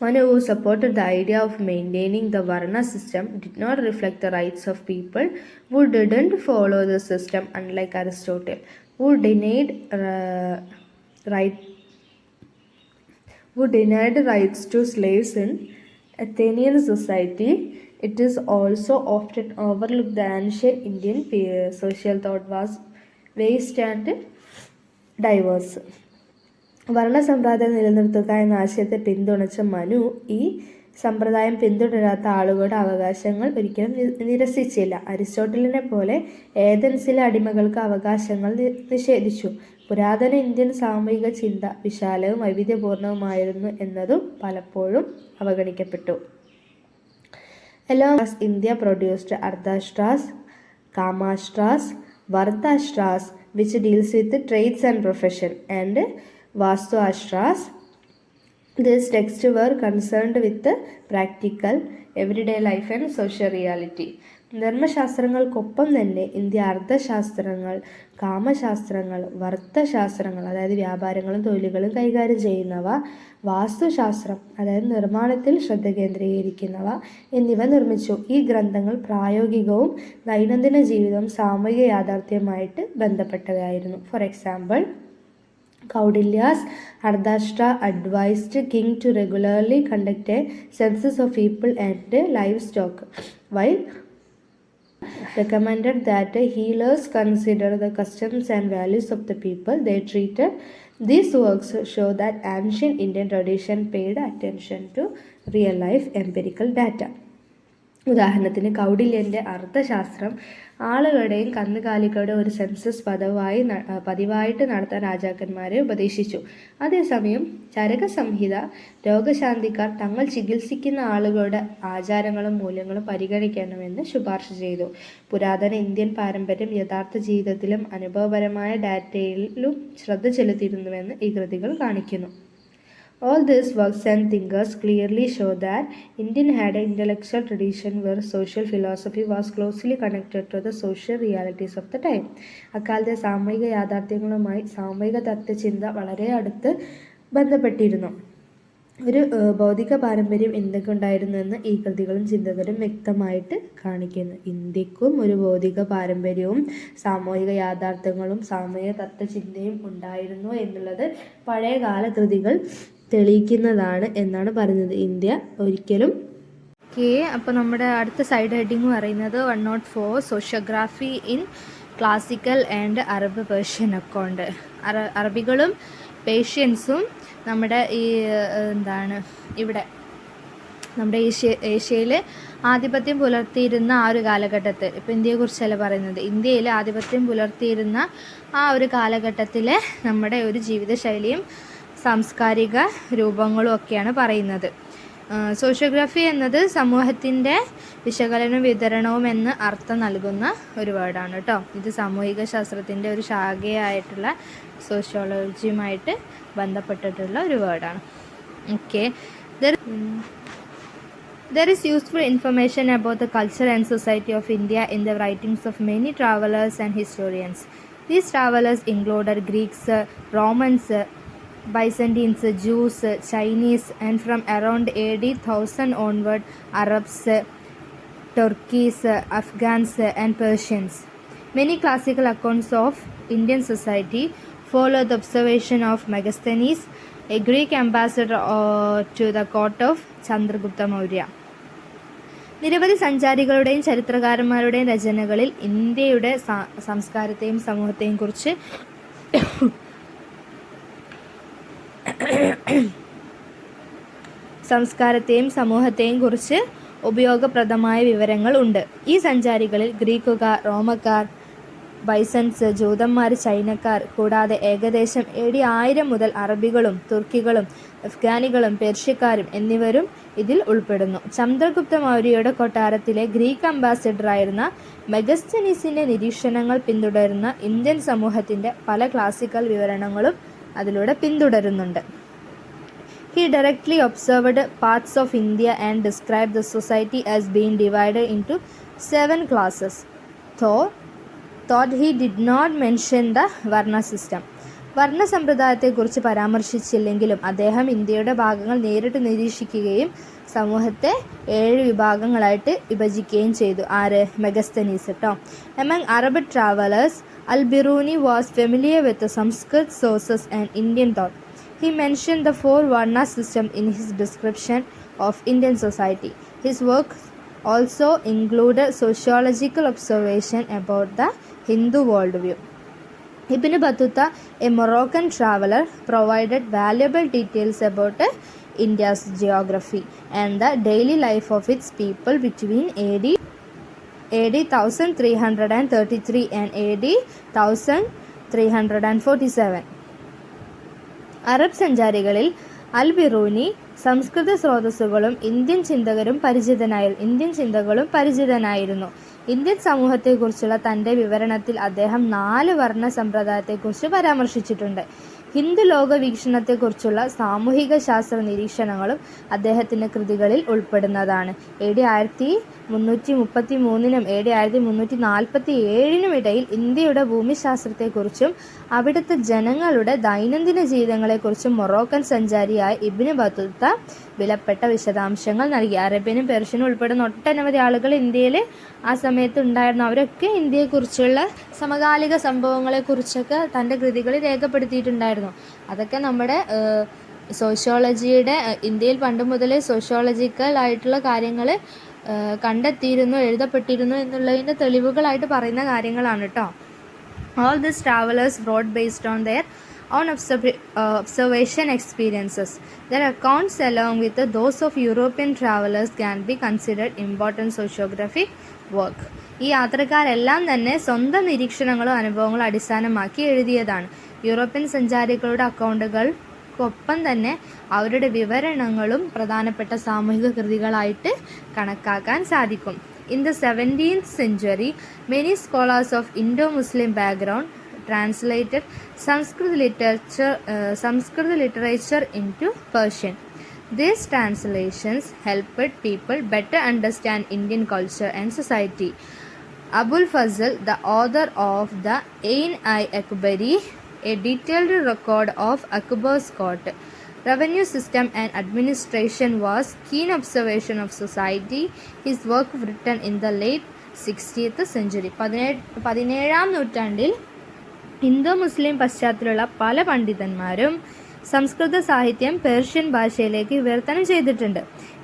Manu, who supported the idea of maintaining the Varna system, did not reflect the rights of people who didn't follow the system, unlike Aristotle, who denied rights to slaves in Athenian society. It is also often overlooked that ancient Indian social thought was vast and diverse. വർണ്ണസമ്പ്രദായം നിലനിർത്തുക എന്ന ആശയത്തെ പിന്തുണച്ച മനു ഈ സമ്പ്രദായം പിന്തുടരാത്ത ആളുകളുടെ അവകാശങ്ങൾ ഒരിക്കലും നിരസിച്ചില്ല. അരിസ്റ്റോട്ടലിനെ പോലെ ഏതൻസിലെ അടിമകൾക്ക് അവകാശങ്ങൾ നിഷേധിച്ചു. പുരാതന ഇന്ത്യൻ സാമൂഹിക ചിന്ത വിശാലവും വൈവിധ്യപൂർണവുമായിരുന്നു എന്നതും പലപ്പോഴും അവഗണിക്കപ്പെട്ടു. Along with India produced Arthashastras, Kamashastras, Varthashastras, which deals with trades and profession, and Vastuashastras. These texts were concerned with practical, everyday life and social reality. ധർമ്മശാസ്ത്രങ്ങൾക്കൊപ്പം തന്നെ ഇന്ത്യ അർത്ഥശാസ്ത്രങ്ങൾ, കാമശാസ്ത്രങ്ങൾ, വർത്തശാസ്ത്രങ്ങൾ അതായത് വ്യാപാരങ്ങളും തൊഴിലുകളും കൈകാര്യം ചെയ്യുന്നവ, വാസ്തുശാസ്ത്രം അതായത് നിർമ്മാണത്തിൽ ശ്രദ്ധ കേന്ദ്രീകരിക്കുന്നവ എന്നിവ നിർമ്മിച്ചു. ഈ ഗ്രന്ഥങ്ങൾ പ്രായോഗികവും ദൈനംദിന ജീവിതവും സാമൂഹിക യാഥാർത്ഥ്യവുമായിട്ട് ബന്ധപ്പെട്ടവയായിരുന്നു. For example, Kaudilya's Arthashastra advised king to regularly conduct a census of people and livestock, while recommended that healers consider the customs and values of the people they treated. These works show that ancient Indian tradition paid attention to real life empirical data. ഉദാഹരണത്തിന് കൗടില്യൻ്റെ അർത്ഥശാസ്ത്രം ആളുകളുടെയും കന്നുകാലികളുടെയും ഒരു census പതിവായിട്ട് നടത്താൻ രാജാക്കന്മാരെ ഉപദേശിച്ചു. അതേസമയം ചരകസംഹിത രോഗശാന്തിക്കാർ തങ്ങൾ ചികിത്സിക്കുന്ന ആളുകളുടെ ആചാരങ്ങളും മൂല്യങ്ങളും പരിഗണിക്കണമെന്ന് ശുപാർശ ചെയ്തു. പുരാതന ഇന്ത്യൻ പാരമ്പര്യം യഥാർത്ഥ ജീവിതത്തിലും അനുഭവപരമായ ഡാറ്റയിലും ശ്രദ്ധ ചെലുത്തിയിരുന്നുവെന്ന് ഈ കൃതികൾ കാണിക്കുന്നു. All these works and thinkers clearly show that India had an intellectual tradition where social philosophy was closely connected to the social realities of the time. അക്കാലത്തെ സാമൂഹിക യാഥാർത്ഥ്യങ്ങളുമായി സാമൂഹിക തത്വചിന്ത വളരെ അടുത്ത് ബന്ധപ്പെട്ടിരുന്നു. ഒരു ഭൗതിക പാരമ്പര്യം എന്തൊക്കെയുണ്ടായിരുന്നെന്ന് ഈ കൃതികളും ചിന്തകരും വ്യക്തമായിട്ട് കാണിക്കുന്നു. ഇന്ത്യക്കും ഒരു ഭൗതിക പാരമ്പര്യവും സാമൂഹിക യാഥാർത്ഥ്യങ്ങളും സാമൂഹിക തത്വചിന്തയും ഉണ്ടായിരുന്നു എന്നുള്ളത് പഴയകാല കൃതികൾ തെളിയിക്കുന്നതാണ് എന്നാണ് പറയുന്നത്. ഇന്ത്യ ഒരിക്കലും അപ്പോൾ നമ്മുടെ അടുത്ത സൈഡ് ഹെഡിങ് പറയുന്നത് 104 sociography in classical and Arab Persian account. അറബികളും പേർഷ്യൻസും നമ്മുടെ ഈ ഇവിടെ നമ്മുടെ ഏഷ്യയിൽ ആധിപത്യം പുലർത്തിയിരുന്ന ആ ഒരു കാലഘട്ടത്തിൽ, ഇപ്പോൾ ഇന്ത്യയെക്കുറിച്ചല്ല പറയുന്നത്, ഇന്ത്യയിൽ ആധിപത്യം പുലർത്തിയിരുന്ന ആ ഒരു കാലഘട്ടത്തിലെ നമ്മുടെ ഒരു ജീവിതശൈലിയും സാംസ്കാരിക രൂപങ്ങളും ഒക്കെയാണ് പറയുന്നത്. സോഷ്യോഗ്രാഫി എന്നത് സമൂഹത്തിൻ്റെ വിശകലനവും വിതരണവും എന്ന് അർത്ഥം നൽകുന്ന ഒരു വേർഡാണ് കേട്ടോ. ഇത് സാമൂഹിക ശാസ്ത്രത്തിൻ്റെ ഒരു ശാഖയായിട്ടുള്ള സോഷ്യോളജിയുമായിട്ട് ബന്ധപ്പെട്ടിട്ടുള്ള ഒരു വേർഡാണ്. Okay, there is useful information about the culture and society of India in the writings of many travelers and historians. These travelers included Greeks, Romans, Byzantines, Jews, Chinese, and from around AD 1000 onward, Arabs, Turkeys, Afghans, and Persians. Many classical accounts of Indian society follow the observation of Megasthenes, a Greek ambassador to the court of Chandragupta Maurya. നിരവധി സഞ്ചാരികളുടെയും ചരിത്രകാരന്മാരുടെയും രചനകളിൽ ഇന്ത്യയുടെ സംസ്കാരത്തെയും സമൂഹത്തെയും കുറിച്ച് ഉപയോഗപ്രദമായ വിവരങ്ങൾ ഉണ്ട്. ഈ സഞ്ചാരികളിൽ ഗ്രീക്കുകാർ, റോമക്കാർ, ബൈസൻസ്, ജൂതന്മാർ, ചൈനക്കാർ കൂടാതെ ഏകദേശം AD 1000 മുതൽ അറബികളും തുർക്കികളും അഫ്ഗാനികളും പേർഷ്യക്കാരും എന്നിവരും ഇതിൽ ഉൾപ്പെടുന്നു. ചന്ദ്രഗുപ്ത മൗര്യയുടെ കൊട്ടാരത്തിലെ ഗ്രീക്ക് അംബാസിഡറായിരുന്ന മെഗസ്തനീസിൻ്റെ നിരീക്ഷണങ്ങൾ പിന്തുടരുന്ന ഇന്ത്യൻ സമൂഹത്തിൻ്റെ പല ക്ലാസിക്കൽ വിവരണങ്ങളും അതിലൂടെ പിന്തുടരുന്നുണ്ട്. He directly observed parts of India and described the society as being divided into 7 classes, though he did not mention the Varna system. വർണ്ണ സമ്പ്രദായത്തെക്കുറിച്ച് പരാമർശിച്ചില്ലെങ്കിലും അദ്ദേഹം ഇന്ത്യയുടെ ഭാഗങ്ങൾ നേരിട്ട് നിരീക്ഷിക്കുകയും സമൂഹത്തെ 7 വിഭാഗങ്ങളായിട്ട് വിഭജിക്കുകയും ചെയ്തു. മെഗസ്തനീസ് കേട്ടോ. Among Arab travelers, Al-Biruni was familiar with the Sanskrit sources and Indian thought. He mentioned the 4 Varna system in his description of Indian society. His work also included sociological observation about the Hindu worldview. Ibn Battuta, a Moroccan traveler, provided valuable details about India's geography and the daily life of its people between AD 1333 and AD 1347. Arab സഞ്ചാരികളിൽ അൽ ബിറൂനി സംസ്കൃത സ്രോതസ്സുകളും Indian ചിന്തകളും പരിചിതനായിരുന്നു. Indian സമൂഹത്തെക്കുറിച്ചുള്ള തൻ്റെ വിവരണത്തിൽ അദ്ദേഹം 4 വർണ്ണ സമ്പ്രദായത്തെക്കുറിച്ച് പരാമർശിച്ചിട്ടുണ്ട്. ഹിന്ദു ലോകവീക്ഷണത്തെക്കുറിച്ചുള്ള സാമൂഹിക ശാസ്ത്ര നിരീക്ഷണങ്ങളും അദ്ദേഹത്തിൻ്റെ കൃതികളിൽ ഉൾപ്പെടുന്നതാണ്. AD 1333 AD 1347 ഇടയിൽ ഇന്ത്യയുടെ ഭൂമിശാസ്ത്രത്തെക്കുറിച്ചും അവിടുത്തെ ജനങ്ങളുടെ ദൈനംദിന ജീവിതങ്ങളെക്കുറിച്ചും മൊറോക്കൻ സഞ്ചാരിയായ ഇബ്നു ബത്തൂത്ത വിലപ്പെട്ട വിശദാംശങ്ങൾ നൽകി. അറേബ്യനും പേർഷ്യനും ഉൾപ്പെടുന്ന ഒട്ടനവധി ആളുകൾ ഇന്ത്യയിൽ ആ സമയത്ത് ഉണ്ടായിരുന്നു. അവരൊക്കെ ഇന്ത്യയെക്കുറിച്ചുള്ള സമകാലിക സംഭവങ്ങളെക്കുറിച്ചൊക്കെ തൻ്റെ കൃതികളിൽ രേഖപ്പെടുത്തിയിട്ടുണ്ടായിരുന്നു. അതൊക്കെ നമ്മുടെ സോഷ്യോളജിയുടെ ഇന്ത്യയിൽ പണ്ട് മുതലേ സോഷ്യോളജിക്കൽ ആയിട്ടുള്ള കാര്യങ്ങൾ കണ്ടെത്തിയിരുന്നു, എഴുതപ്പെട്ടിരുന്നു എന്നുള്ളതിൻ്റെ തെളിവുകളായിട്ട് പറയുന്ന കാര്യങ്ങളാണ് കേട്ടോ. All these travelers wrote based on their own observation experiences. Their accounts, along with those of European travelers, can be considered important sociographic work. ഈ യാത്രക്കാരെല്ലാം തന്നെ സ്വന്തം നിരീക്ഷണങ്ങളോ അനുഭവങ്ങളോ അടിസ്ഥാനമാക്കി എഴുതിയതാണ്. യൂറോപ്യൻ സഞ്ചാരികളുടെ അക്കൗണ്ടുകൾക്കൊപ്പം തന്നെ അവരുടെ വിവരണങ്ങളും പ്രധാനപ്പെട്ട സാമൂഹിക കൃതികളായിട്ട് കണക്കാക്കാൻ സാധിക്കും. In the 17th century, many scholars of Indo-Muslim background translated Sanskrit literature into Persian. These translations helped people better understand Indian culture and society. Abul Fazl, the author of the Ain-i-Akbari, a detailed record of Akbar's court, revenue system and administration, was keen observation of society. His work written in the late 16th century. 17ാം നൂറ്റാണ്ടിൽ ഹിന്ദു മുസ്ലിം പശ്ചാത്തലമുള്ള പല പണ്ഡിതന്മാരും സംസ്കൃത സാഹിത്യം Persian ഭാഷയിലേക്ക് വിവർത്തനം ചെയ്തിട്ടുണ്ട്.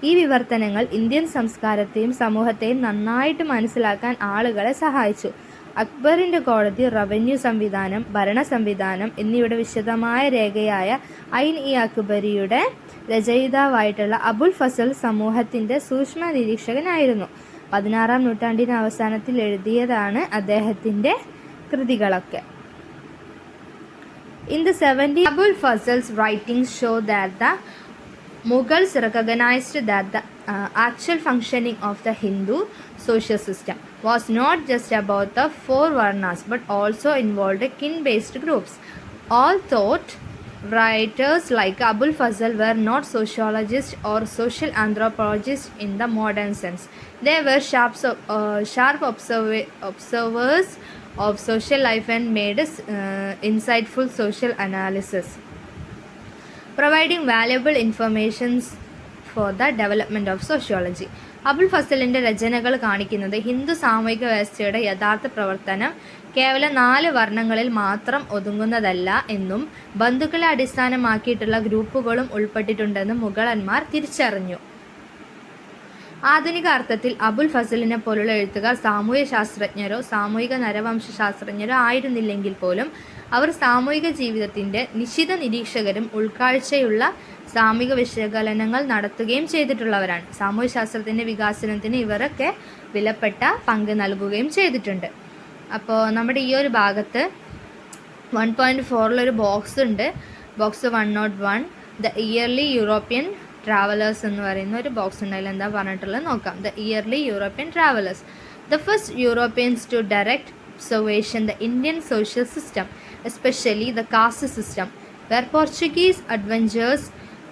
ഈ വിവർത്തനങ്ങൾ Indian സംസ്കാരത്തെയും സമൂഹത്തെയും നന്നായിട്ട് മനസ്സിലാക്കാൻ ആളുകളെ സഹായിച്ചു. അക്ബറിൻ്റെ കോടതി, റവന്യൂ സംവിധാനം, ഭരണ സംവിധാനം എന്നിവയുടെ വിശദമായ രേഖയായ ഐൻ-ഇ-അക്ബരിയുടെ രചയിതാവായിട്ടുള്ള അബുൽ ഫസൽ സമൂഹത്തിൻ്റെ സൂക്ഷ്മ നിരീക്ഷകനായിരുന്നു. 16ാം നൂറ്റാണ്ടിൻ്റെ അവസാനത്തിൽ എഴുതിയതാണ് അദ്ദേഹത്തിൻ്റെ കൃതികളൊക്കെ. In the 70s, Abul Fazl's writings show that the Mughals recognized that the actual functioning of the Hindu social system was not just about the four varnas but also involved kin-based groups. All thought writers like Abul Fazl were not sociologists or social anthropologists in the modern sense. They were sharp observers of social life and made insightful social analysis, providing valuable information for the development of sociology. Abul ഫസലിൻ്റെ രചനകൾ കാണിക്കുന്നത് ഹിന്ദു സാമൂഹിക വ്യവസ്ഥയുടെ യഥാർത്ഥ പ്രവർത്തനം കേവലം 4 വർണ്ണങ്ങളിൽ മാത്രം ഒതുങ്ങുന്നതല്ല എന്നും ബന്ധുക്കളെ അടിസ്ഥാനമാക്കിയിട്ടുള്ള ഗ്രൂപ്പുകളും ഉൾപ്പെട്ടിട്ടുണ്ടെന്നും മുഗളന്മാർ തിരിച്ചറിഞ്ഞു. ആധുനിക അർത്ഥത്തിൽ അബുൽ ഫസലിനെ പോലുള്ള എഴുത്തുകാർ സാമൂഹ്യ ശാസ്ത്രജ്ഞരോ സാമൂഹിക നരവംശ ശാസ്ത്രജ്ഞരോ ആയിരുന്നില്ലെങ്കിൽ പോലും അവർ സാമൂഹിക ജീവിതത്തിൻ്റെ നിശിത നിരീക്ഷകരും ഉൾക്കാഴ്ചയുള്ള സാമൂഹിക വിശകലനങ്ങൾ നടത്തുകയും ചെയ്തിട്ടുള്ളവരാണ്. സാമൂഹ്യശാസ്ത്രത്തിൻ്റെ വികാസനത്തിന് ഇവരൊക്കെ വിലപ്പെട്ട പങ്ക് നൽകുകയും ചെയ്തിട്ടുണ്ട്. അപ്പോൾ നമ്മുടെ ഈ ഒരു ഭാഗത്ത് 1.4 ബോക്സ് ഉണ്ട്. Box 101 the early European travellers എന്ന് പറയുന്ന ഒരു ബോക്സ് ഉണ്ട്. അതിൽ എന്താ പറഞ്ഞിട്ടുള്ളത് നോക്കാം. The early European travellers, the first Europeans to direct observation the Indian social system, especially the caste system, were Portuguese adventurers,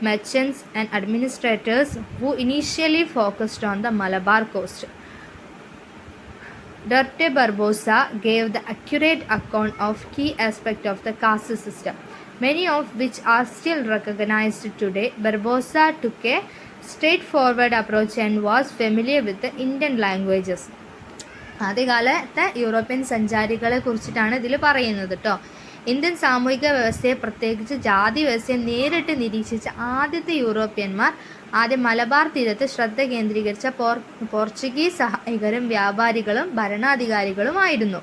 merchants and administrators who initially focused on the Malabar coast. Duarte Barbosa gave the accurate account of key aspects of the caste system, many of which are still recognized today. Barbosa took a straightforward approach and was familiar with the Indian languages. ആദ്യകാലത്തെ European സഞ്ചാരികളെ കുറിച്ചിട്ടാണ് ഇതിൽ പറയുന്നത് കേട്ടോ. Indian സാമൂഹിക വ്യവസ്ഥയെ, പ്രത്യേകിച്ച് ജാതി വ്യവസ്ഥയെ നേരിട്ട് നിരീക്ഷിച്ച ആദ്യത്തെ യൂറോപ്യന്മാർ ആദ്യം മലബാർ തീരത്ത് ശ്രദ്ധ കേന്ദ്രീകരിച്ച പോർച്ചുഗീസ് സഹായികരും വ്യാപാരികളും ഭരണാധികാരികളുമായിരുന്നു.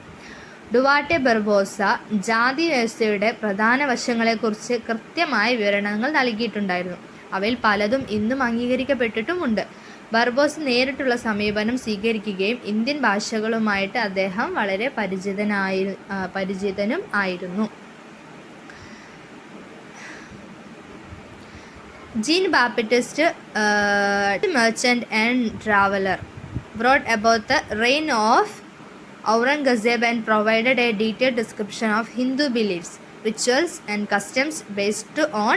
ഡുവാർട്ടെ ബർബോസ ജാതി വ്യവസ്ഥയുടെ പ്രധാന വശങ്ങളെക്കുറിച്ച് കൃത്യമായ വിവരണങ്ങൾ നൽകിയിട്ടുണ്ടായിരുന്നു. അവയിൽ പലതും ഇന്നും അംഗീകരിക്കപ്പെട്ടിട്ടുമുണ്ട്. ബർബോസ് നേരിട്ടുള്ള സമീപനം സ്വീകരിക്കുകയും ഇന്ത്യൻ ഭാഷകളുമായിട്ട് അദ്ദേഹം വളരെ പരിചിതനും ആയിരുന്നു. Gene Baptist, merchant and traveler, wrote about the reign of Aurangzeb and provided a detailed description of Hindu beliefs, rituals and customs based on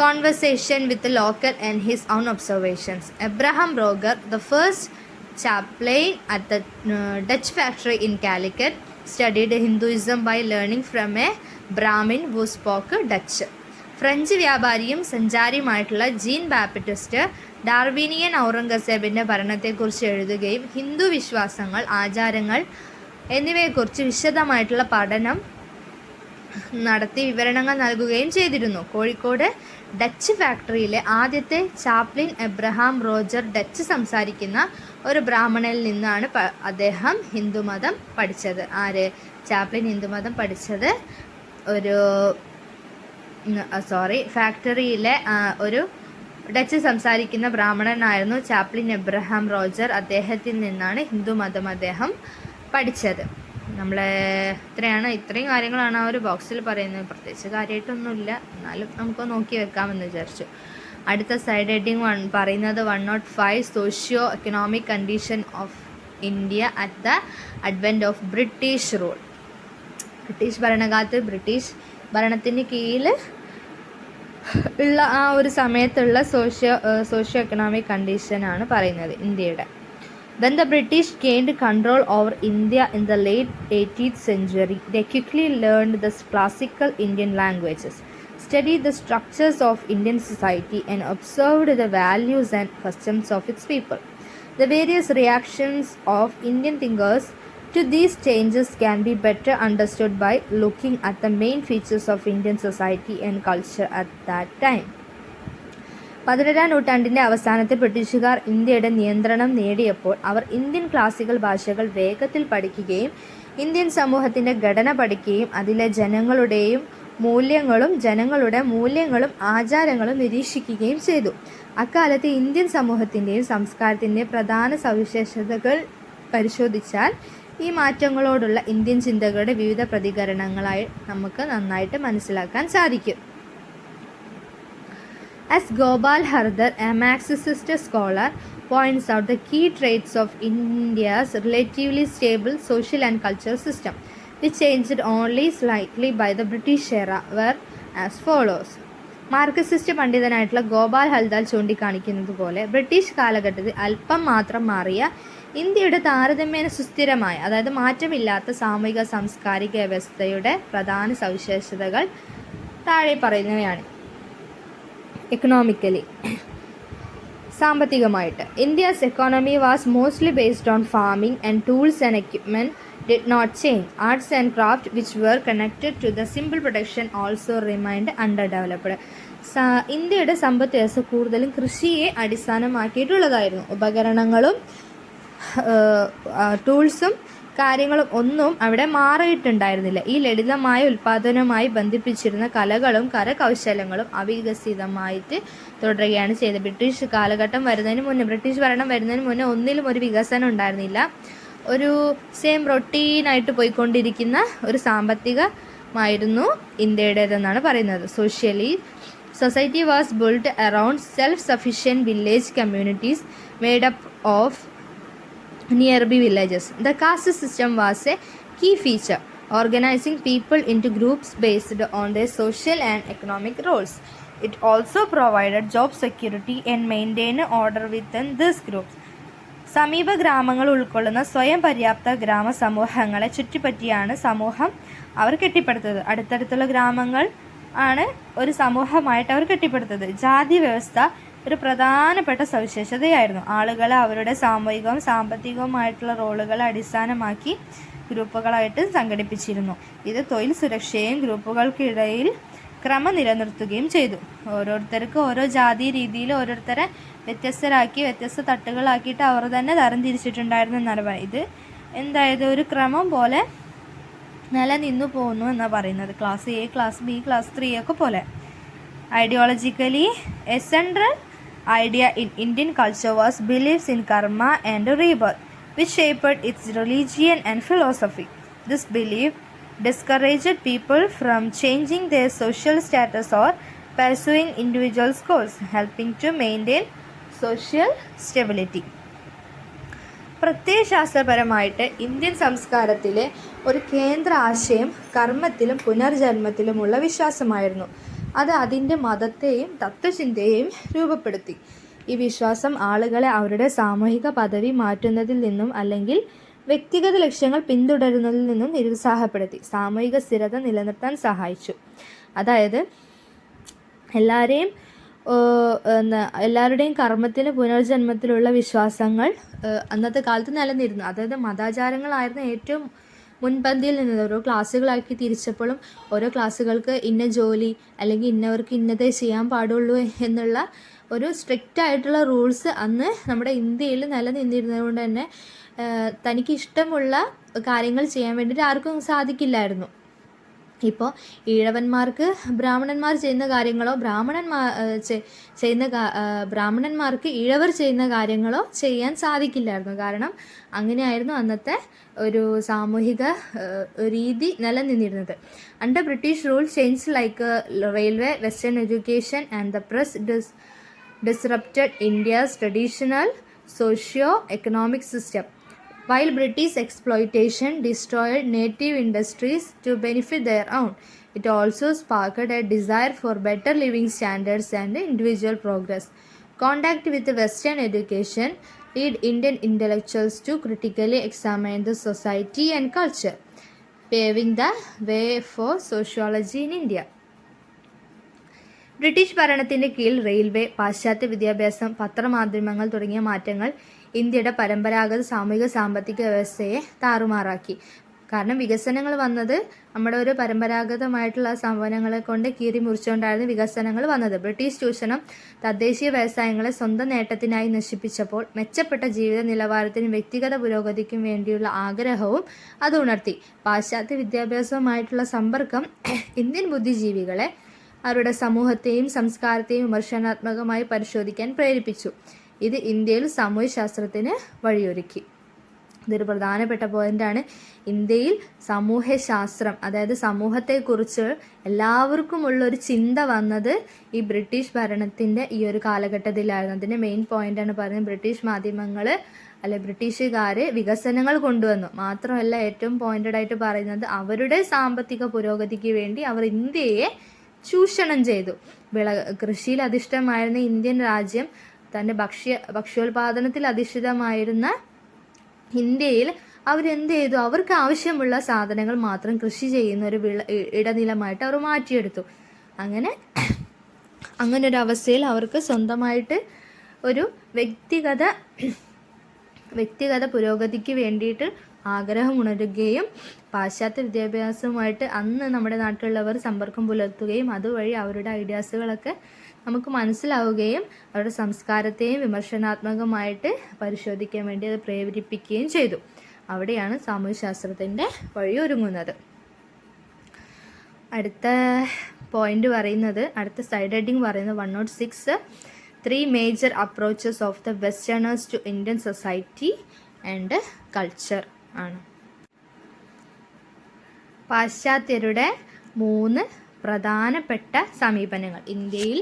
conversation with the local and his own observations. Abraham Roger, the first chaplain at the Dutch factory in Calicut, studied Hinduism by learning from a Brahmin who spoke Dutch. French വ്യാപാരിയും സഞ്ചാരിയുമായിട്ടുള്ള Jean Baptiste ഡാർവിനിയൻ ഔറംഗസേബിൻ്റെ ഭരണത്തെക്കുറിച്ച് എഴുതുകയും ഹിന്ദു വിശ്വാസങ്ങൾ, ആചാരങ്ങൾ എന്നിവയെക്കുറിച്ച് വിശദമായിട്ടുള്ള പഠനം നടത്തി വിവരണങ്ങൾ നൽകുകയും ചെയ്തിരുന്നു. കോഴിക്കോട് ഡച്ച് ഫാക്ടറിയിലെ ആദ്യത്തെ ചാപ്ലിൻ എബ്രഹാം റോജർ ഡച്ച് സംസാരിക്കുന്ന ഒരു ബ്രാഹ്മണനിൽ നിന്നാണ് അദ്ദേഹം ഹിന്ദുമതം പഠിച്ചത്. ചാപ്ലിൻ ഹിന്ദുമതം പഠിച്ചത് ഫാക്ടറിയിലെ ഒരു ഡച്ച് സംസാരിക്കുന്ന ബ്രാഹ്മണനായിരുന്നു ചാപ്ലിൻ എബ്രഹാം റോജർ. അദ്ദേഹത്തിൽ നിന്നാണ് ഹിന്ദുമതം അദ്ദേഹം പഠിച്ചത്. ഇത്രയും കാര്യങ്ങളാണ് ആ ഒരു ബോക്സിൽ പറയുന്നത്. പ്രത്യേകിച്ച് കാര്യമായിട്ടൊന്നുമില്ല, എന്നാലും നമുക്ക് നോക്കി വെക്കാമെന്ന് വിചാരിച്ചു. അടുത്ത സൈഡ് ഹെഡിങ് പറയുന്നത് 105 socio economic condition of India at the advent of British rule. British ഭരണകാലത്ത് ബ്രിട്ടീഷ് ഭരണത്തിന് കീഴിൽ ഉള്ള ആ ഒരു സമയത്തുള്ള സോഷ്യോ എക്കണോമിക് കണ്ടീഷനാണ് പറയുന്നത് ഇന്ത്യയുടെ. When the British gained control over India in the late 18th century, they quickly learned the classical Indian languages, studied the structures of Indian society, and observed the values and customs of its people. The various reactions of Indian thinkers to these changes can be better understood by looking at the main features of Indian society and culture at that time. 17-ാം നൂറ്റാണ്ടിൻ്റെ അവസാനത്തിൽ ബ്രിട്ടീഷുകാർ ഇന്ത്യയുടെ നിയന്ത്രണം നേടിയപ്പോൾ അവർ Indian classical ഭാഷകൾ വേഗത്തിൽ പഠിക്കുകയും Indian സമൂഹത്തിൻ്റെ ഘടന പഠിക്കുകയും അതിലെ ജനങ്ങളുടെ മൂല്യങ്ങളും ആചാരങ്ങളും നിരീക്ഷിക്കുകയും ചെയ്തു. അക്കാലത്ത് ഇന്ത്യൻ സമൂഹത്തിൻ്റെയും സംസ്കാരത്തിൻ്റെയും പ്രധാന സവിശേഷതകൾ പരിശോധിച്ചാൽ ഈ മാറ്റങ്ങളോടുള്ള ഇന്ത്യൻ ചിന്തകളുടെ വിവിധ പ്രതികരണങ്ങളായി നമുക്ക് നന്നായിട്ട് മനസ്സിലാക്കാൻ സാധിക്കും. As Gopal Hardar, a Marxist scholar, points out the key traits of India's relatively stable social and cultural system, which changed only slightly by the British era, were as follows. Marxist പണ്ഡിതനായിട്ടുള്ള ഗോപാൽ ഹൽദാർ ചൂണ്ടിക്കാണിക്കുന്നത് പോലെ British കാലഘട്ടത്തിൽ അല്പം മാത്രം മാറിയ ഇന്ത്യയുടെ താരതമ്യേന സുസ്ഥിരമായ, അതായത് മാറ്റമില്ലാത്ത സാമൂഹിക സാംസ്കാരിക വ്യവസ്ഥയുടെ പ്രധാന സവിശേഷതകൾ താഴെ പറയുന്നവയാണ്. എക്കണോമിക്കലി, സാമ്പത്തികമായിട്ട് India's economy was mostly based on farming and tools and equipment did not change. Arts and craft which were connected to the simple production also remained underdeveloped. ഇന്ത്യയുടെ സമ്പദ് വ്യവസ്ഥ കൂടുതലും കൃഷിയെ അടിസ്ഥാനമാക്കിയിട്ടുള്ളതായിരുന്നു. ഉപകരണങ്ങളും ടൂൾസും കാര്യങ്ങളും ഒന്നും അവിടെ മാറിയിട്ടുണ്ടായിരുന്നില്ല. ഈ ലളിതമായ ഉൽപ്പാദനവുമായി ബന്ധിപ്പിച്ചിരുന്ന കലകളും കരകൗശലങ്ങളും അവികസിതമായിട്ട് തുടരുകയാണ് ചെയ്തത്. ബ്രിട്ടീഷ് ഭരണം വരുന്നതിന് മുന്നേ ഒന്നിലും ഒരു വികസനം ഉണ്ടായിരുന്നില്ല. ഒരു സെയിം റൊട്ടീനായിട്ട് പോയിക്കൊണ്ടിരിക്കുന്ന ഒരു സാമ്പത്തികമായിരുന്നു ഇന്ത്യയുടേതെന്നാണ് പറയുന്നത്. Society was build around self sufficient village communities made up of nearby villages. The caste system was a key feature, organizing people into groups based on their social and economic roles. It also provided job security and maintained order within these groups. സമീപ ഗ്രാമങ്ങൾ ഉൾക്കൊള്ളുന്ന സ്വയം പര്യാപ്ത ഗ്രാമസമൂഹങ്ങളെ ചുറ്റിപ്പറ്റിയാണ് സമൂഹം അവർ കെട്ടിപ്പടുത്തത്. അടുത്തടുത്തുള്ള ഗ്രാമങ്ങൾ ആണ് ഒരു സമൂഹമായിട്ട് അവർ കെട്ടിപ്പടുത്തത്. ജാതി വ്യവസ്ഥ ഒരു പ്രധാനപ്പെട്ട സവിശേഷതയായിരുന്നു. ആളുകളെ അവരുടെ സാമൂഹികവും സാമ്പത്തികവുമായിട്ടുള്ള റോളുകളെ അടിസ്ഥാനമാക്കി ഗ്രൂപ്പുകളായിട്ട് സംഘടിപ്പിച്ചിരുന്നു. ഇത് തൊഴിൽ സുരക്ഷയും ഗ്രൂപ്പുകൾക്കിടയിൽ ക്രമം നിലനിർത്തുകയും ചെയ്തു. ഓരോരുത്തർക്ക് ഓരോ ജാതി രീതിയിൽ ഓരോരുത്തരെ വ്യത്യസ്ത തട്ടുകളാക്കിയിട്ട് അവർ തന്നെ തരംതിരിച്ചിട്ടുണ്ടായിരുന്നു എന്നാണ് പറയുന്നത്. ഇത് എന്തായത് ഒരു ക്രമം പോലെ നിലനിന്നു പോകുന്നു എന്നാണ് പറയുന്നത്. Class A, class B, class 3 ഒക്കെ പോലെ. Ideologically, a central idea in Indian culture was beliefs in karma and rebirth, which shaped its religion and philosophy. This belief discouraged people from changing their social status or pursuing individual goals, helping to maintain social stability. പ്രത്യയശാസ്ത്രപരമായിട്ട് Indian സംസ്കാരത്തിലെ ഒരു കേന്ദ്ര ആശയം കർമ്മത്തിലും പുനർജന്മത്തിലുമുള്ള വിശ്വാസമായിരുന്നു. അത് അതിൻ്റെ മതത്തെയും തത്വചിന്തയെയും രൂപപ്പെടുത്തി. ഈ വിശ്വാസം ആളുകളെ അവരുടെ സാമൂഹിക പദവി മാറ്റുന്നതിൽ നിന്നും അല്ലെങ്കിൽ വ്യക്തിഗത ലക്ഷ്യങ്ങൾ പിന്തുടരുന്നതിൽ നിന്നും നിരുത്സാഹപ്പെടുത്തി. സാമൂഹിക സ്ഥിരത നിലനിർത്താൻ സഹായിച്ചു. അതായത് എല്ലാവരുടെയും കർമ്മത്തിന് പുനർജന്മത്തിലുള്ള വിശ്വാസങ്ങൾ അന്നത്തെ കാലത്ത് നിലനിരുന്നു. അതായത് മതാചാരങ്ങളായിരുന്നു ഏറ്റവും മുൻപന്തിയിൽ നിന്നത്. ഓരോ ക്ലാസ്സുകളാക്കി തിരിച്ചപ്പോഴും ഓരോ ക്ലാസ്സുകൾക്ക് ഇന്ന ജോലി അല്ലെങ്കിൽ ഇന്നവർക്ക് ഇന്നതേ ചെയ്യാൻ പാടുള്ളൂ എന്നുള്ള ഒരു സ്ട്രിക്റ്റ് ആയിട്ടുള്ള റൂൾസ് അന്ന് നമ്മുടെ ഇന്ത്യയിൽ നിലനിന്നിരുന്നത് കൊണ്ട് തന്നെ തനിക്ക് ഇഷ്ടമുള്ള കാര്യങ്ങൾ ചെയ്യാൻ വേണ്ടിയിട്ട് ആർക്കും സാധിക്കില്ലായിരുന്നു. ഇപ്പോൾ ഈഴവന്മാർക്ക് ബ്രാഹ്മണന്മാർ ചെയ്യുന്ന കാര്യങ്ങളോ ബ്രാഹ്മണന്മാർക്ക് ഈഴവർ ചെയ്യുന്ന കാര്യങ്ങളോ ചെയ്യാൻ സാധിക്കില്ലായിരുന്നു. കാരണം അങ്ങനെയായിരുന്നു അന്നത്തെ ഒരു സാമൂഹിക രീതി നിലനിന്നിരുന്നത്. Under British rule change like railway, western education and the press disrupted India's traditional socio-economic system. While British exploitation destroyed native industries to benefit their own, it also sparked a desire for better living standards and individual progress. Contact with Western education led Indian intellectuals to critically examine the society and culture, paving the way for sociology in India. British ഭരണത്തിൻ്റെ കീഴിൽ railway, പാശ്ചാത്യ വിദ്യാഭ്യാസം, പത്രമാധ്യമങ്ങൾ തുടങ്ങിയ മാറ്റങ്ങൾ ഇന്ത്യയുടെ പരമ്പരാഗത സാമൂഹിക സാമ്പത്തിക വ്യവസ്ഥയെ താറുമാറാക്കി. കാരണം വികസനങ്ങൾ വന്നത് നമ്മുടെ ഒരു പരമ്പരാഗതമായിട്ടുള്ള സംഭവനങ്ങളെ കൊണ്ട് കീറി മുറിച്ചുകൊണ്ടായിരുന്നു വികസനങ്ങൾ വന്നത്. ബ്രിട്ടീഷ് ചൂഷണം തദ്ദേശീയ വ്യവസായങ്ങളെ സ്വന്തം നേട്ടത്തിനായി നശിപ്പിച്ചപ്പോൾ മെച്ചപ്പെട്ട ജീവിത നിലവാരത്തിനും വ്യക്തിഗത പുരോഗതിക്കും വേണ്ടിയുള്ള ആഗ്രഹവും അത് ഉണർത്തി. പാശ്ചാത്യ വിദ്യാഭ്യാസവുമായിട്ടുള്ള സമ്പർക്കം ഇന്ത്യൻ ബുദ്ധിജീവികളെ അവരുടെ സമൂഹത്തെയും സംസ്കാരത്തെയും വിമർശനാത്മകമായി പരിശോധിക്കാൻ പ്രേരിപ്പിച്ചു. ഇത് ഇന്ത്യയിൽ സാമൂഹ്യശാസ്ത്രത്തിന് വഴിയൊരുക്കി. ഇതൊരു പ്രധാനപ്പെട്ട പോയിൻ്റാണ്. ഇന്ത്യയിൽ സാമൂഹ്യശാസ്ത്രം, അതായത് സമൂഹത്തെക്കുറിച്ച് എല്ലാവർക്കുമുള്ളൊരു ചിന്ത വന്നത് ഈ ബ്രിട്ടീഷ് ഭരണത്തിൻ്റെ ഈ ഒരു കാലഘട്ടത്തിലായിരുന്നു. അതിൻ്റെ മെയിൻ പോയിൻ്റാണ് പറയുന്നത്. ബ്രിട്ടീഷ് മാധ്യമങ്ങൾ ബ്രിട്ടീഷുകാർ വികസനങ്ങൾ കൊണ്ടുവന്നു. മാത്രമല്ല ഏറ്റവും പോയിൻ്റഡ് ആയിട്ട് പറയുന്നത് അവരുടെ സാമ്പത്തിക പുരോഗതിക്ക് വേണ്ടി അവർ ഇന്ത്യയെ ചൂഷണം ചെയ്തു. കൃഷിയിൽ അധിഷ്ഠിതമായിരുന്ന ഇന്ത്യൻ രാജ്യം തൻ്റെ ഭക്ഷ്യോൽപാദനത്തിൽ അധിഷ്ഠിതമായിരുന്ന ഇന്ത്യയിൽ അവരെന്ത് ചെയ്തു? അവർക്ക് ആവശ്യമുള്ള സാധനങ്ങൾ മാത്രം കൃഷി ചെയ്യുന്ന ഒരു ഇടനിലമായിട്ട് അവർ മാറ്റിയെടുത്തു. അങ്ങനൊരു അവസ്ഥയിൽ അവർക്ക് സ്വന്തമായിട്ട് ഒരു വ്യക്തിഗത പുരോഗതിക്ക് വേണ്ടിയിട്ട് ആഗ്രഹം ഉണരുകയും പാശ്ചാത്യ വിദ്യാഭ്യാസവുമായിട്ട് അന്ന് നമ്മുടെ നാട്ടിലുള്ളവർ സമ്പർക്കം പുലർത്തുകയും അതുവഴി അവരുടെ ഐഡിയാസുകളൊക്കെ നമുക്ക് മനസ്സിലാവുകയും അവരുടെ സംസ്കാരത്തെയും വിമർശനാത്മകമായിട്ട് പരിശോധിക്കാൻ വേണ്ടി അത് പ്രേരിപ്പിക്കുകയും ചെയ്തു. അവിടെയാണ് സാമൂഹ്യശാസ്ത്രത്തിൻ്റെ വഴി ഒരുങ്ങുന്നത്. അടുത്ത പോയിന്റ് പറയുന്നത്, അടുത്ത സൈഡ് ഹെഡിങ് പറയുന്നത് 106 3 major approaches of the westerners to Indian society and culture ആണ്. പാശ്ചാത്യരുടെ 3 പ്രധാനപ്പെട്ട സമീപനങ്ങൾ, ഇന്ത്യയിൽ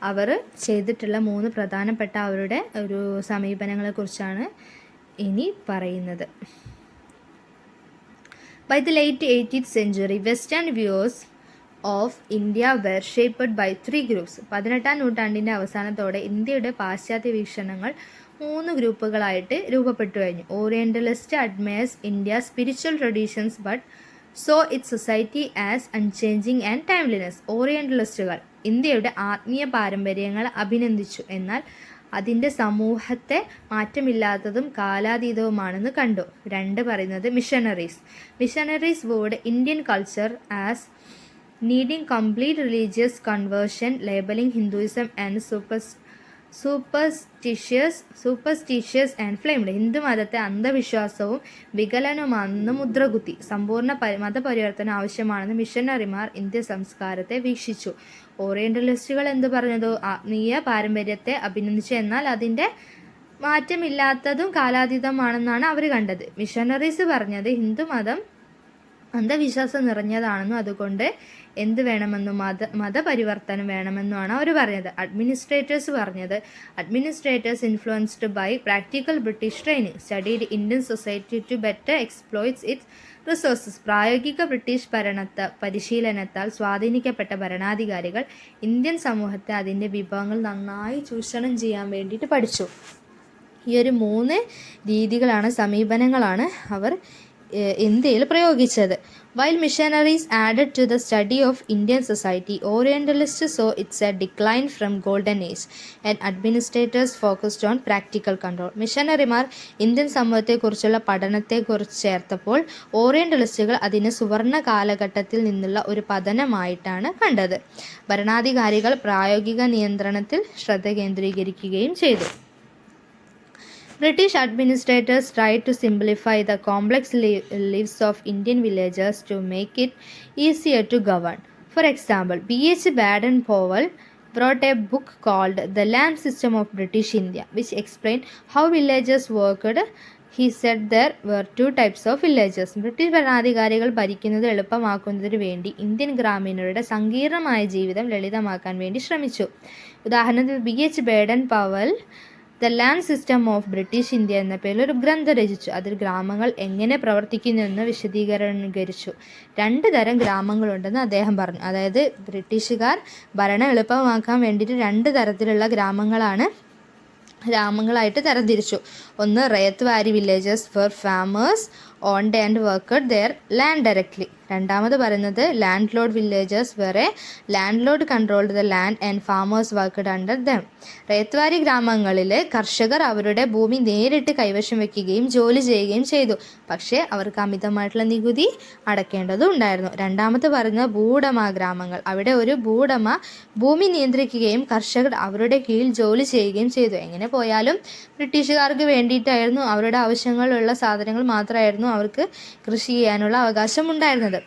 അവർ ചെയ്തിട്ടുള്ള 3 പ്രധാനപ്പെട്ട അവരുടെ ഒരു സമീപനങ്ങളെക്കുറിച്ചാണ് ഇനി പറയുന്നത്. By the late 18th century, Western views of India were shaped by 3 groups. 18ാം നൂറ്റാണ്ടിൻ്റെ അവസാനത്തോടെ ഇന്ത്യയുടെ പാശ്ചാത്യ വീക്ഷണങ്ങൾ 3 ഗ്രൂപ്പുകളായിട്ട് രൂപപ്പെട്ടു കഴിഞ്ഞു. Orientalist admires India's spiritual traditions but saw its society as unchanging and timeliness. ഓറിയൻ്റലിസ്റ്റുകൾ ഇന്ത്യയുടെ ആത്മീയ പാരമ്പര്യങ്ങൾ അഭിനന്ദിച്ചു, എന്നാൽ അതിൻ്റെ സമൂഹത്തെ മാറ്റമില്ലാത്തതും കാലാതീതവുമാണെന്ന് കണ്ടു. 2 പറയുന്നത് missionaries viewed Indian culture as needing complete religious conversion, labelling Hinduism and superstitious and flawed. ഹിന്ദുമതത്തെ അന്ധവിശ്വാസവും വികലനവുമാണെന്ന് മുദ്രകുത്തി. സമ്പൂർണ്ണ മതപരിവർത്തനം ആവശ്യമാണെന്ന് മിഷണറിമാർ ഇന്ത്യ സംസ്കാരത്തെ വീക്ഷിച്ചു. ഓറിയൻ്റലിസ്റ്റുകൾ എന്ത് പറഞ്ഞതോ ആത്മീയ പാരമ്പര്യത്തെ അഭിനന്ദിച്ചു, എന്നാൽ അതിൻ്റെ മാറ്റമില്ലാത്തതും കാലാതീതമാണെന്നാണ് അവർ കണ്ടത്. മിഷണറീസ് പറഞ്ഞത് ഹിന്ദുമതം അന്ധവിശ്വാസം നിറഞ്ഞതാണെന്നും അതുകൊണ്ട് എന്ത് വേണമെന്നും മതപരിവർത്തനം വേണമെന്നുമാണ് അവർ പറഞ്ഞത്. Administrators influenced by practical British training studied Indian society to better exploits its resources. പ്രായോഗിക ബ്രിട്ടീഷ് പരിശീലനത്താൽ സ്വാധീനിക്കപ്പെട്ട ഭരണാധികാരികൾ ഇന്ത്യൻ സമൂഹത്തെ അതിൻ്റെ വിഭവങ്ങൾ നന്നായി ചൂഷണം ചെയ്യാൻ വേണ്ടിയിട്ട് പഠിച്ചു. ഈ ഒരു 3 രീതികളാണ്, സമീപനങ്ങളാണ് അവർ ഇന്ത്യയിൽ പ്രയോഗിച്ചത്. While missionaries added to the study of Indian society, Orientalists saw its a decline from golden age and administrators focused on practical control. മിഷനറിമാർ ഇന്ത്യൻ സമൂഹത്തെക്കുറിച്ചുള്ള പഠനത്തെക്കുറിച്ച് ചേർത്തപ്പോൾ ഓറിയൻ്റലിസ്റ്റുകൾ അതിനെ സുവർണ കാലഘട്ടത്തിൽ നിന്നുള്ള ഒരു പതനമായിട്ടാണ് കണ്ടത്. ഭരണാധികാരികൾ പ്രായോഗിക നിയന്ത്രണത്തിൽ ശ്രദ്ധ കേന്ദ്രീകരിക്കുകയും ചെയ്തു. British administrators tried to simplify the complex lives of Indian villagers to make it easier to govern. For example, B.H. Baden-Powell wrote a book called The Land System of British India, which explained how villagers worked. He said there were 2 types of villagers. British ഭരണാധികാരികൾ ഭരിക്കുന്നത് എളുപ്പമാക്കുന്നതിന് വേണ്ടി Indian ഗ്രാമീണരുടെ സങ്കീർണമായ ജീവിതം ലളിതമാക്കാൻ വേണ്ടി ശ്രമിച്ചു. ഉദാഹരണത്തിന് B.H. Baden-Powell the land system of British India എന്ന പേരിൽ ഒരു ഗ്രന്ഥം രചിച്ചു. അതിൽ ഗ്രാമങ്ങൾ എങ്ങനെ പ്രവർത്തിക്കുന്നുവെന്ന് വിശദീകരിച്ചു. 2 തരം ഗ്രാമങ്ങളുണ്ടെന്ന് അദ്ദേഹം പറഞ്ഞു. അതായത് ബ്രിട്ടീഷുകാർ ഭരണം എളുപ്പമാക്കാൻ വേണ്ടിയിട്ട് 2 തരത്തിലുള്ള ഗ്രാമങ്ങളായിട്ട് തരംതിരിച്ചു. ഒന്ന് ryotwari villages were farmers owned and worked their land directly. രണ്ടാമത് പറയുന്നത് landlord villages where landlord controlled the land and farmers worked under them. Ryotwari ഗ്രാമങ്ങളിൽ കർഷകർ അവരുടെ ഭൂമി നേരിട്ട് കൈവശം വയ്ക്കുകയും ജോലി ചെയ്യുകയും ചെയ്തു, പക്ഷേ അവർക്ക് അമിതമായിട്ടുള്ള നികുതി അടയ്ക്കേണ്ടതും ഉണ്ടായിരുന്നു. രണ്ടാമത് പറയുന്നത് ഭൂവുടമ ഗ്രാമങ്ങൾ. അവിടെ ഒരു ഭൂവുടമ ഭൂമി നിയന്ത്രിക്കുകയും കർഷകർ അവരുടെ കീഴിൽ ജോലി ചെയ്യുകയും ചെയ്തു. എങ്ങനെ പോയാലും ബ്രിട്ടീഷുകാർക്ക് വേണ്ടിയിട്ടായിരുന്നു, അവരുടെ ആവശ്യങ്ങളുള്ള സാധനങ്ങൾ മാത്രമായിരുന്നു അവർക്ക് കൃഷി ചെയ്യാനുള്ള അവകാശം ഉണ്ടായിരുന്നത്.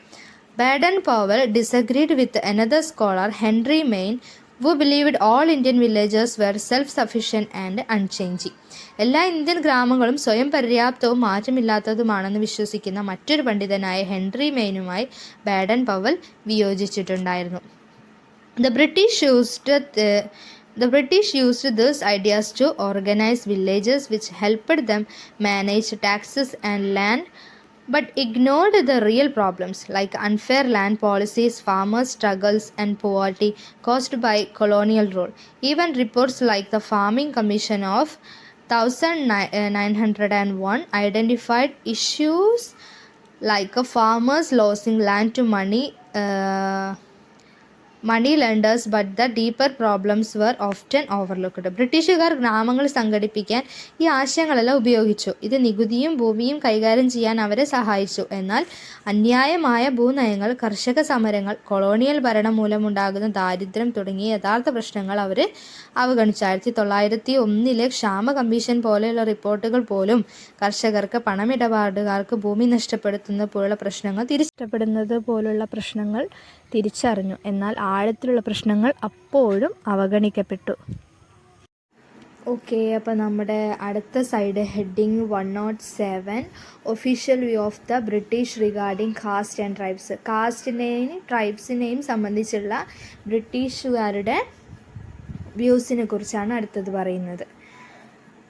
Baden-Powell disagreed with another scholar, Henry Maine, who believed all Indian villages were self-sufficient and unchanging. എല്ലാ ഇന്ത്യൻ ഗ്രാമങ്ങളും സ്വയം പര്യാപ്തവും മാറ്റമില്ലാത്തതുമാണെന്ന് വിശ്വസിക്കുന്ന മറ്റൊരു പണ്ഡിതനായ ഹെൻറി മെയിനുമായി ബാഡൻ പവൽ വിയോജിച്ചിട്ടുണ്ടായിരുന്നു. The British used these ideas to organize villages, which helped them manage taxes and land, but ignored the real problems like unfair land policies, farmers' struggles, and poverty caused by colonial rule. Even reports like the Farming Commission of 1901 identified issues like farmers losing land to money lenders, but the deeper problems were often overlooked. ബ്രിട്ടീഷുകാർ ഗ്രാമങ്ങൾ സംഘടിപ്പിക്കാൻ ഈ ആശയങ്ങളെല്ലാം ഉപയോഗിച്ചു. ഇത് നികുതിയും ഭൂമിയും കൈകാര്യം ചെയ്യാൻ അവരെ സഹായിച്ചു. എന്നാൽ അന്യായമായ ഭൂനയങ്ങൾ, കർഷക സമരങ്ങൾ, കൊളോണിയൽ ഭരണം മൂലമുണ്ടാകുന്ന ദാരിദ്ര്യം തുടങ്ങിയ യഥാർത്ഥ പ്രശ്നങ്ങൾ അവർ അവഗണിച്ചു. 1901 ക്ഷാമ കമ്മീഷൻ പോലെയുള്ള റിപ്പോർട്ടുകൾ പോലും കർഷകർക്ക്, പണമിടപാടുകാർക്ക് ഭൂമി നഷ്ടപ്പെടുത്തുന്നത് പോലുള്ള പ്രശ്നങ്ങൾ തിരിച്ചറിഞ്ഞു. എന്നാൽ ആഴത്തിലുള്ള പ്രശ്നങ്ങൾ അപ്പോഴും അവഗണിക്കപ്പെട്ടു. ഓക്കെ, അപ്പോൾ നമ്മുടെ അടുത്ത side heading 107 official view of the British regarding caste and tribes. കാസ്റ്റിനെയും ട്രൈബ്സിനെയും സംബന്ധിച്ചുള്ള ബ്രിട്ടീഷുകാരുടെ വ്യൂസിനെ കുറിച്ചാണ് അടുത്തത് പറയുന്നത്.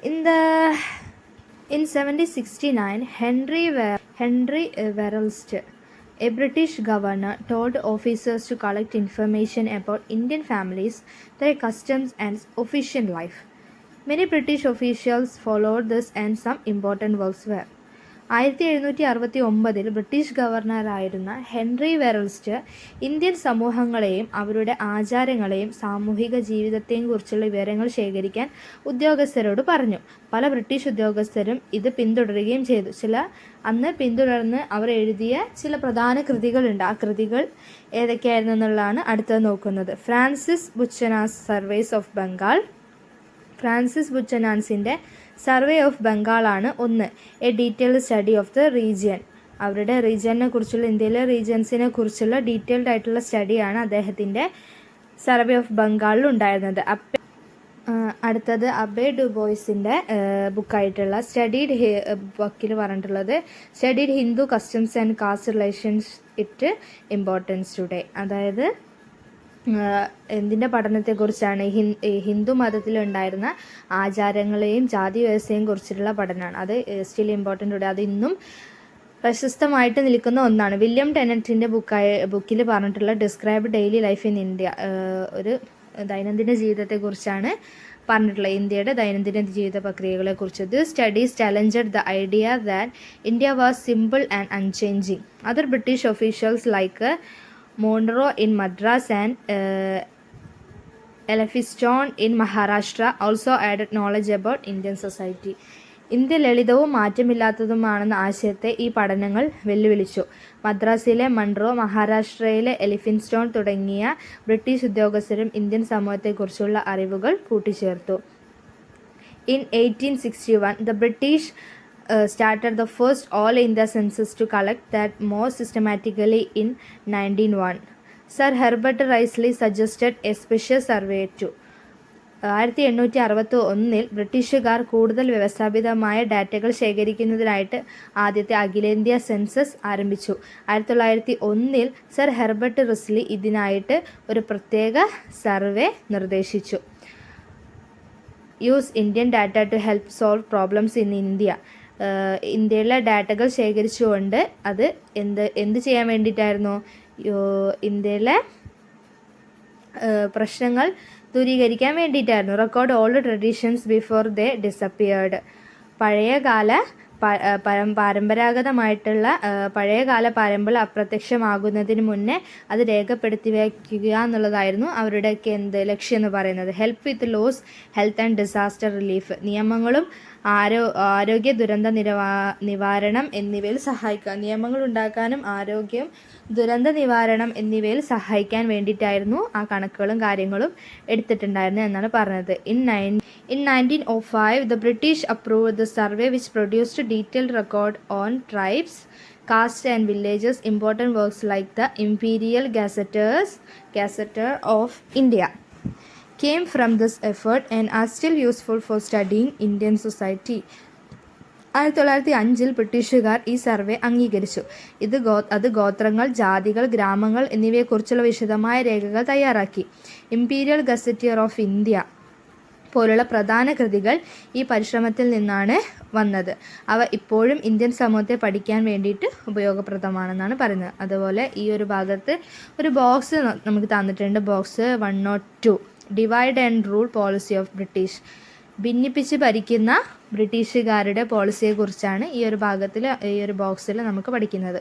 In 1769 Henry Verelst, a British governor, told officers to collect information about Indian families, their customs and official life. Many British officials followed this and some important works were. 1769 British ഗവർണറായിരുന്ന Henry Verelst Indian സമൂഹങ്ങളെയും അവരുടെ ആചാരങ്ങളെയും സാമൂഹിക ജീവിതത്തെയും കുറിച്ചുള്ള വിവരങ്ങൾ ശേഖരിക്കാൻ ഉദ്യോഗസ്ഥരോട് പറഞ്ഞു. പല ബ്രിട്ടീഷ് ഉദ്യോഗസ്ഥരും ഇത് പിന്തുടരുകയും ചെയ്തു. അന്ന് പിന്തുടർന്ന് അവർ എഴുതിയ ചില പ്രധാന കൃതികളുണ്ട്. ആ കൃതികൾ ഏതൊക്കെയായിരുന്നു എന്നുള്ളതാണ് അടുത്തത് നോക്കുന്നത്. Francis Buchanan's surveys of Bengal. Francis ബുച്ചനാൻസിൻ്റെ സർവേ ഓഫ് ബംഗാളാണ് ഒന്ന്. A detailed study of the region. അവരുടെ റീജിയനെ കുറിച്ചുള്ള, ഇന്ത്യയിലെ റീജിയൻസിനെ കുറിച്ചുള്ള ഡീറ്റെയിൽഡ് ആയിട്ടുള്ള സ്റ്റഡിയാണ് അദ്ദേഹത്തിൻ്റെ സർവേ ഓഫ് ബംഗാളിൽ ഉണ്ടായിരുന്നത്. അടുത്തത് അബേ ഡുബോയ്സിൻ്റെ ബുക്കായിട്ടുള്ള ബുക്കിൽ പറഞ്ഞിട്ടുള്ളത് studied Hindu customs and caste relations it importance today. അതായത് എന്തിൻ്റെ പഠനത്തെക്കുറിച്ചാണ്? ഹിന്ദു മതത്തിലുണ്ടായിരുന്ന ആചാരങ്ങളെയും ജാതി വ്യവസ്ഥയെയും കുറിച്ചിട്ടുള്ള പഠനമാണ്. അത് സ്റ്റിൽ ഇമ്പോർട്ടൻ്റ് ഉണ്ട്. അത് ഇന്നും പ്രശസ്തമായിട്ട് നിൽക്കുന്ന ഒന്നാണ്. വില്യം ടെനറ്റിൻ്റെ ബുക്കിൽ പറഞ്ഞിട്ടുള്ള describe daily life in India, ഒരു ദൈനംദിന ജീവിതത്തെക്കുറിച്ചാണ് പറഞ്ഞിട്ടുള്ളത്, ഇന്ത്യയുടെ ദൈനംദിന ജീവിത പ്രക്രിയകളെക്കുറിച്ച്. This studies challenged the idea that India was simple and unchanging. Other British officials like Monroe in Madras and Elphinstone in Maharashtra also added knowledge about Indian society. India ലളിതവും മാറ്റമില്ലാത്തതുമാണെന്ന ആശയത്തെ ഈ പഠനങ്ങൾ വെല്ലുവിളിച്ചു. മദ്രാസിലെ മൺറോ, മഹാരാഷ്ട്രയിലെ എലിഫിൻസ്റ്റോൺ തുടങ്ങിയ ബ്രിട്ടീഷ് ഉദ്യോഗസ്ഥരും Indian സമൂഹത്തെക്കുറിച്ചുള്ള അറിവുകൾ കൂട്ടിച്ചേർത്തു. In 1861, the British started the first all India census to collect that more systematically in 1901. Sir Herbert Risley suggested a special survey too. 1861 ബ്രിട്ടീഷുകാർ കൂടുതൽ വ്യവസ്ഥാപിതമായ ഡാറ്റകൾ ശേഖരിക്കുന്നതിനായിട്ട് ആദ്യത്തെ അഖിലേന്ത്യാ സെൻസസ് ആരംഭിച്ചു. 1901 സർ ഹെർബർട്ട് റിസ്ലി ഇതിനായിട്ട് ഒരു പ്രത്യേക സർവേ നിർദ്ദേശിച്ചു. Use Indian data to help solve problems in India. ഇന്ത്യയിലെ ഡാറ്റകൾ ശേഖരിച്ചുകൊണ്ട് അത് എന്ത് ചെയ്യാൻ വേണ്ടിയിട്ടായിരുന്നു? ഇന്ത്യയിലെ പ്രശ്നങ്ങൾ ദൂരീകരിക്കാൻ വേണ്ടിയിട്ടായിരുന്നു. റെക്കോർഡ് ഓൾഡ് ട്രഡീഷൻസ് ബിഫോർ ദേ ഡിസപ്പിയേർഡ്. പരമ്പരാഗതമായിട്ടുള്ള പഴയകാല പാരമ്പര്യം അപ്രത്യക്ഷമാകുന്നതിന് മുന്നേ അത് രേഖപ്പെടുത്തി വയ്ക്കുക എന്നുള്ളതായിരുന്നു അവരുടെയൊക്കെ ലക്ഷ്യം എന്ന് പറയുന്നത്. Help with laws, health and disaster relief. നിയമങ്ങളും ആരോഗ്യ ദുരന്ത നിവാരണം എന്നിവയിൽ സഹായിക്കുക. നിയമങ്ങൾ ഉണ്ടാക്കാനും ആരോഗ്യം, ദുരന്ത നിവാരണം എന്നിവയിൽ സഹായിക്കാൻ വേണ്ടിയിട്ടായിരുന്നു ആ കണക്കുകളും കാര്യങ്ങളും എടുത്തിട്ടുണ്ടായിരുന്നു എന്നാണ് പറഞ്ഞത്. In 1905, the British approved the survey which produced a detailed record on tribes, caste and villages, important works like the Imperial Gazetteer of India. came from this effort and are still useful for studying Indian society. 1905 ബ്രിട്ടീഷുകാർ ഈ survey അംഗീകരിച്ചു. അത് ഗോത്രങ്ങൾ, ജാതികൾ, ഗ്രാമങ്ങൾ എന്നിവയെക്കുറിച്ചുള്ള വിശദമായ രേഖകൾ തയ്യാറാക്കി. ഇംപീരിയൽ ഗസറ്റിയർ ഓഫ് ഇന്ത്യ പോലുള്ള പ്രധാന കൃതികൾ ഈ പരിശ്രമത്തിൽ നിന്നാണ് വന്നത്. അവ ഇപ്പോഴും ഇന്ത്യൻ സമൂഹത്തെ പഠിക്കാൻ വേണ്ടിയിട്ട് ഉപയോഗപ്രദമാണെന്നാണ് പറയുന്നത്. അതുപോലെ ഈ ഒരു ഭാഗത്ത് ഒരു ബോക്സ് നമുക്ക് തന്നിട്ടുണ്ട്. Box 102, divide and rule policy of British. ഭിന്നിപ്പിച്ച് ഭരിക്കുന്ന ബ്രിട്ടീഷുകാരുടെ പോളിസിയെക്കുറിച്ചാണ് ഈ ഒരു ബോക്സിൽ നമുക്ക് പഠിക്കുന്നത്.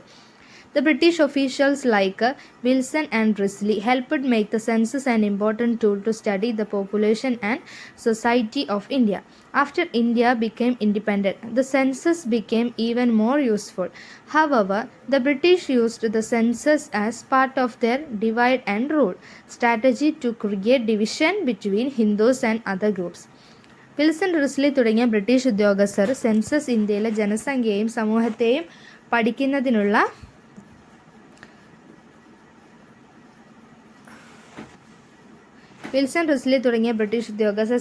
The British officials like Wilson and Risley helped make the census an important tool to study the population and society of India. After India became independent, the census became even more useful. However, the British used the census as part of their divide and rule strategy to create division between Hindus and other groups. Wilson, Risley തുടങ്ങിയ British ഉദ്യോഗസ്ഥർ census ഇന്ത്യയിലെ ജനസംഖ്യയെയും സമൂഹത്തെയും പഠിക്കുന്നതിനുള്ള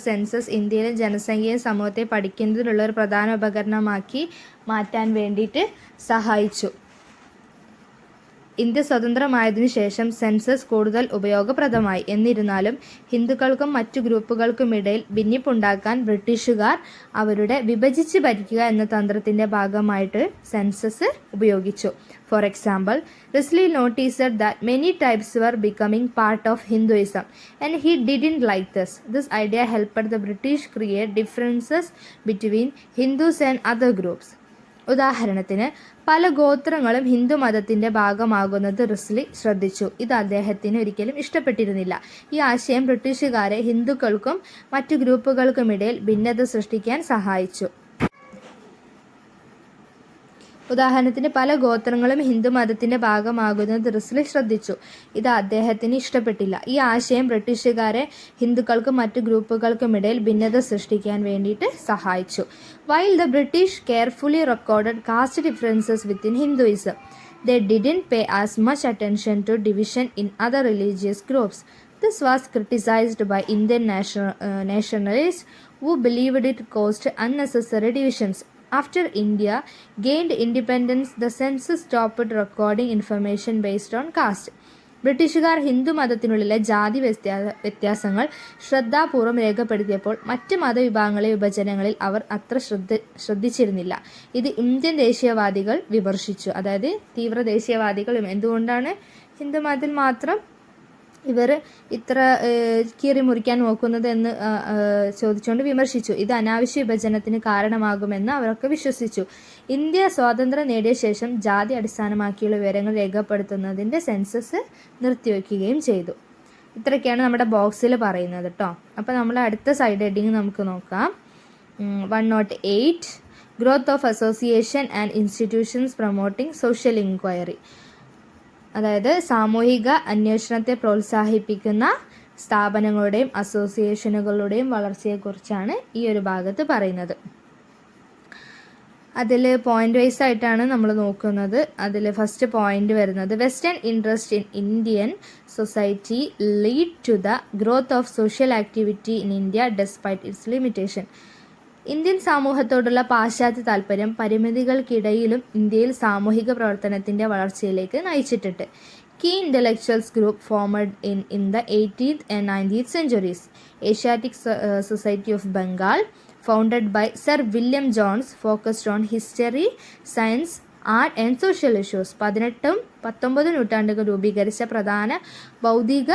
census ഇന്ത്യയിലെ ജനസംഖ്യയും സമൂഹത്തെ പഠിക്കുന്നതിനുള്ള ഒരു പ്രധാന ഉപകരണമാക്കി മാറ്റാൻ വേണ്ടിയിട്ട് സഹായിച്ചു. ഇന്ത്യ സ്വതന്ത്രമായതിനു ശേഷം സെൻസസ് കൂടുതൽ ഉപയോഗപ്രദമായി. എന്നിരുന്നാലും ഹിന്ദുക്കൾക്കും മറ്റു ഗ്രൂപ്പുകൾക്കുമിടയിൽ ഭിന്നിപ്പുണ്ടാക്കാൻ ബ്രിട്ടീഷുകാർ അവരുടെ വിഭജിച്ച് ഭരിക്കുക എന്ന തന്ത്രത്തിൻ്റെ ഭാഗമായിട്ട് സെൻസസ് ഉപയോഗിച്ചു. For example, Risley noticed that many tribes were becoming part of Hinduism and he didn't like this. This idea helped the British create differences between Hindus and other groups. ഉദാഹരണത്തിന്, പല ഗോത്രങ്ങളും ഹിന്ദു മതത്തിൻ്റെ ഭാഗമാകുന്നത് റിസ്ലി ശ്രദ്ധിച്ചു. ഇത് അദ്ദേഹത്തിന് ഒരിക്കലും ഇഷ്ടപ്പെട്ടിരുന്നില്ല. ഈ ആശയം ബ്രിട്ടീഷുകാരെ ഹിന്ദുക്കൾക്കും മറ്റു ഗ്രൂപ്പുകൾക്കുമിടയിൽ ഭിന്നത സൃഷ്ടിക്കാൻ സഹായിച്ചു. ഉദാഹരണത്തിന്, പല ഗോത്രങ്ങളും ഹിന്ദു മതത്തിൻ്റെ ഭാഗമാകുന്നത് റിസ്ലി ശ്രദ്ധിച്ചു. ഇത് അദ്ദേഹത്തിന് ഇഷ്ടപ്പെട്ടില്ല. ഈ ആശയം ബ്രിട്ടീഷുകാരെ ഹിന്ദുക്കൾക്കും മറ്റു ഗ്രൂപ്പുകൾക്കുമിടയിൽ ഭിന്നത സൃഷ്ടിക്കാൻ വേണ്ടിയിട്ട് സഹായിച്ചു. While the British carefully recorded caste differences within Hinduism, they didn't pay as much attention to division in other religious groups. This was criticized by Indian nationalists who believed it caused unnecessary divisions. After India gained independence, the census stopped recording information based on caste. ബ്രിട്ടീഷുകാർ ഹിന്ദു മതത്തിനുള്ളിലെ ജാതി വ്യത്യാസങ്ങൾ ശ്രദ്ധാപൂർവം രേഖപ്പെടുത്തിയപ്പോൾ മറ്റ് മതവിഭാഗങ്ങളിലെ വിഭജനങ്ങളിൽ അവർ അത്ര ശ്രദ്ധിച്ചിരുന്നില്ല. ഇത് Indian ദേശീയവാദികൾ വിമർശിച്ചു. അതായത് തീവ്ര ദേശീയവാദികളും എന്തുകൊണ്ടാണ് ഹിന്ദു മതത്തിൽ മാത്രം ഇവർ ഇത്ര കീറി മുറിക്കാൻ നോക്കുന്നത് എന്ന് ചോദിച്ചുകൊണ്ട് വിമർശിച്ചു. ഇത് അനാവശ്യ വിഭജനത്തിന് കാരണമാകുമെന്ന് അവരൊക്കെ വിശ്വസിച്ചു. ഇന്ത്യ സ്വാതന്ത്ര്യം നേടിയ ശേഷം ജാതി അടിസ്ഥാനമാക്കിയുള്ള വിവരങ്ങൾ രേഖപ്പെടുത്തുന്നതിൻ്റെ സെൻസസ് നിർത്തിവെക്കുകയും ചെയ്തു. ഇത്രയൊക്കെയാണ് നമ്മുടെ ബോക്സിൽ പറയുന്നത് കേട്ടോ. അപ്പോൾ നമ്മൾ അടുത്ത സൈഡ് ഹെഡിങ് നമുക്ക് നോക്കാം. 108 growth of association and institutions promoting social inquiry. അതായത് സാമൂഹിക അന്വേഷണത്തെ പ്രോത്സാഹിപ്പിക്കുന്ന സ്ഥാപനങ്ങളുടെയും അസോസിയേഷനുകളുടെയും വളർച്ചയെക്കുറിച്ചാണ് ഈ ഒരു ഭാഗത്ത് പറയുന്നത്. അതിൽ പോയിന്റ് വൈസ് ആയിട്ടാണ് നമ്മൾ നോക്കുന്നത്. അതിൽ ഫസ്റ്റ് പോയിന്റ് വരുന്നത്, western interest in Indian society lead to the growth of social activity in India despite its limitation. Indian സമൂഹത്തോടുള്ള പാശ്ചാത്യ താൽപ്പര്യം പരിമിതികൾക്കിടയിലും ഇന്ത്യയിൽ സാമൂഹിക പ്രവർത്തനത്തിൻ്റെ വളർച്ചയിലേക്ക് നയിച്ചിട്ടുണ്ട്. Key intellectuals group formed in the 18th and 19th centuries. Asiatic society of Bengal, founded by Sir William Jones, focused on history, science, art and social issues. 18 19 നൂറ്റാണ്ടുകൾ രൂപീകരിച്ച പ്രധാന ബൗദ്ധിക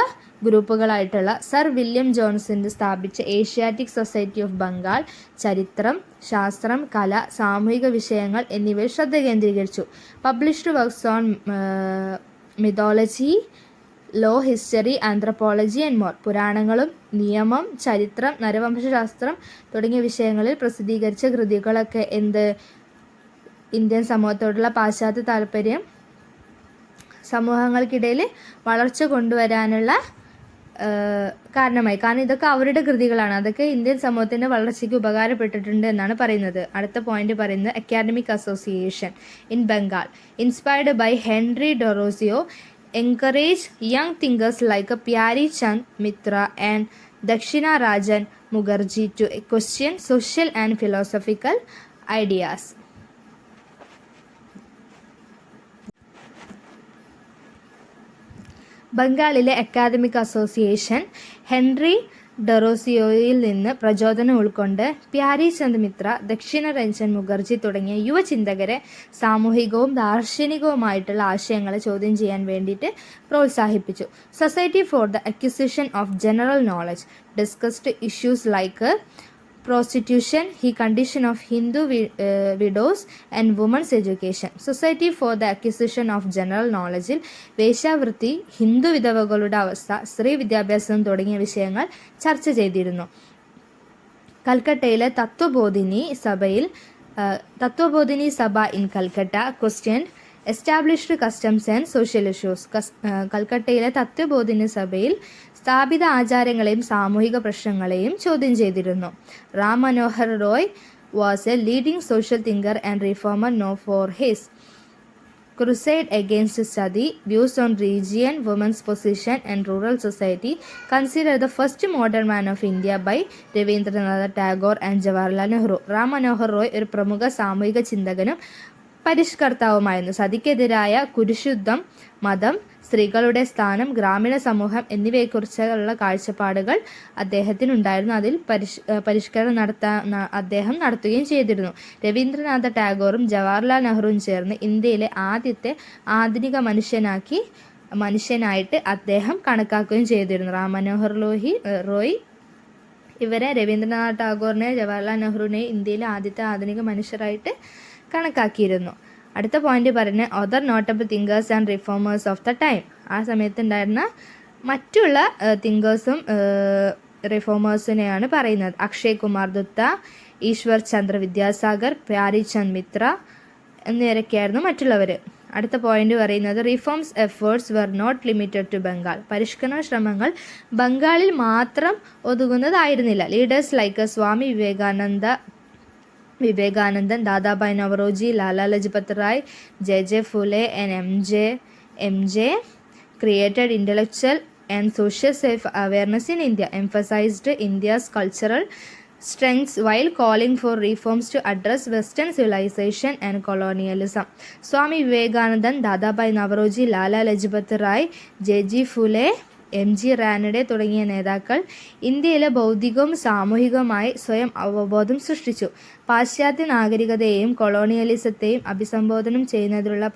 ഗ്രൂപ്പുകളായിട്ടുള്ള സർ വില്യം ജോൺസിൻ്റെ സ്ഥാപിച്ച ഏഷ്യാറ്റിക് സൊസൈറ്റി ഓഫ് ബംഗാൾ ചരിത്രം, ശാസ്ത്രം, കല, സാമൂഹിക വിഷയങ്ങൾ എന്നിവയിൽ ശ്രദ്ധ കേന്ദ്രീകരിച്ചു. Published works on mythology, law, history, anthropology and more. പുരാണങ്ങളും നിയമം, ചരിത്രം, നരവംശാസ്ത്രം തുടങ്ങിയ വിഷയങ്ങളിൽ പ്രസിദ്ധീകരിച്ച കൃതികളൊക്കെ ഇന്ത്യൻ സമൂഹത്തോടുള്ള പാശ്ചാത്യ താല്പര്യം സമൂഹങ്ങൾക്കിടയിൽ വളർച്ച കൊണ്ടുവരാനുള്ള കാരണമായി. കാരണം ഇതൊക്കെ അവരുടെ കൃതികളാണ്. അതൊക്കെ ഇന്ത്യൻ സമൂഹത്തിൻ്റെ വളർച്ചയ്ക്ക് ഉപകാരപ്പെട്ടിട്ടുണ്ട് എന്നാണ് പറയുന്നത്. അടുത്ത പോയിന്റ് പറയുന്നത്, academic association in Bengal inspired by Henry Derozio encouraged young thinkers like Pyari Chand Mitra and Dakshina Rajan Mukherjee to question social and philosophical ideas. ബംഗാളിലെ അക്കാദമിക് അസോസിയേഷൻ ഹെൻറി ഡെറോസിയോയിൽ നിന്ന് പ്രചോദനം ഉൾക്കൊണ്ട് പ്യാരി ചന്ദ് മിത്ര, ദക്ഷിണ രഞ്ജൻ മുഖർജി തുടങ്ങിയ യുവചിന്തകരെ സാമൂഹികവും ദാർശനികവുമായിട്ടുള്ള ആശയങ്ങളെ ചോദ്യം ചെയ്യാൻ വേണ്ടിയിട്ട് പ്രോത്സാഹിപ്പിച്ചു. Society for the acquisition of general knowledge discussed issues like prostitution, he condition of Hindu widows and women's education. Society for the acquisition of general knowledge-ൽ വേശ്യാവൃത്തി, ഹിന്ദു വിധവകളുടെ അവസ്ഥ, സ്ത്രീ വിദ്യാഭ്യാസം തുടങ്ങിയ വിഷയങ്ങൾ ചർച്ച ചെയ്തിരുന്നു. കൽക്കട്ടയിലെ Tattvabodhini Sabha in Calcutta questioned established customs and social issues. കൽക്കട്ടയിലെ തത്വബോധിനി സഭയിൽ സ്ഥാപിത ആചാരങ്ങളെയും സാമൂഹിക പ്രശ്നങ്ങളെയും ചോദ്യം ചെയ്തിരുന്നു. Ram Manohar Roy was a leading social thinker and reformer known for his crusade against study, views on region, women's position and rural society, considered the first modern man of India by Rabindranath Tagore and Jawaharlal Nehru. Ram Manohar Roy ഒരു പ്രമുഖ സാമൂഹിക ചിന്തകനും പരിഷ്കർത്താവുമായിരുന്നു. സതിക്കെതിരായ കുരിശുദ്ധം, മതം, സ്ത്രീകളുടെ സ്ഥാനം, ഗ്രാമീണ സമൂഹം എന്നിവയെക്കുറിച്ചുള്ള കാഴ്ചപ്പാടുകൾ അദ്ദേഹത്തിനുണ്ടായിരുന്നു. അതിൽ പരിഷ്കരണം അദ്ദേഹം നടത്തുകയും ചെയ്തിരുന്നു. രവീന്ദ്രനാഥ ടാഗോറും ജവഹർലാൽ നെഹ്റുവും ചേർന്ന് ഇന്ത്യയിലെ ആദ്യത്തെ ആധുനിക മനുഷ്യനായിട്ട് അദ്ദേഹം കണക്കാക്കുകയും ചെയ്തിരുന്നു. റാം മനോഹർ റോയ് ഇവരെ, രവീന്ദ്രനാഥ് ടാഗോറിനെ, ജവഹർലാൽ നെഹ്റുവിനെ ഇന്ത്യയിലെ ആദ്യത്തെ ആധുനിക മനുഷ്യരായിട്ട് കണക്കാക്കിയിരുന്നു. അടുത്ത പോയിന്റ് പറഞ്ഞ് other notable thinkers and reformers of the time. ആ സമയത്തുണ്ടായിരുന്ന മറ്റുള്ള തിങ്കേഴ്സും റിഫോമേഴ്സിനെയാണ് പറയുന്നത്. അക്ഷയ് കുമാർ ദുത്ത, ഈശ്വർ ചന്ദ്ര വിദ്യാസാഗർ, പ്യാരി ചന്ദ് മിത്ര എന്നിവരൊക്കെയായിരുന്നു മറ്റുള്ളവർ. അടുത്ത പോയിന്റ് പറയുന്നത് reforms efforts were not limited to Bengal. പരിഷ്കരണ ശ്രമങ്ങൾ ബംഗാളിൽ മാത്രം ഒതുങ്ങുന്നതായിരുന്നില്ല. Leaders like Swami Vivekananda, Dadabhai Naoroji, Lala Lajpat Rai, J Phule and MJ created intellectual and social self-awareness in India, emphasized India's cultural strengths while calling for reforms to address Western civilization and colonialism. Swami Vivekananda, Dadabhai Naoroji, Lala Lajpat Rai, J Phule, MG Ranade തുടങ്ങിയ നേതാക്കൾ ഇന്ത്യയിലെ ബൗദ്ധികവും സാമൂഹികവുമായി സ്വയം അവബോധം സൃഷ്ടിച്ചു. പാശ്ചാത്യ നാഗരികതയെയും കൊളോണിയലിസത്തെയും അഭിസംബോധനം ചെയ്യുന്നതിനുള്ള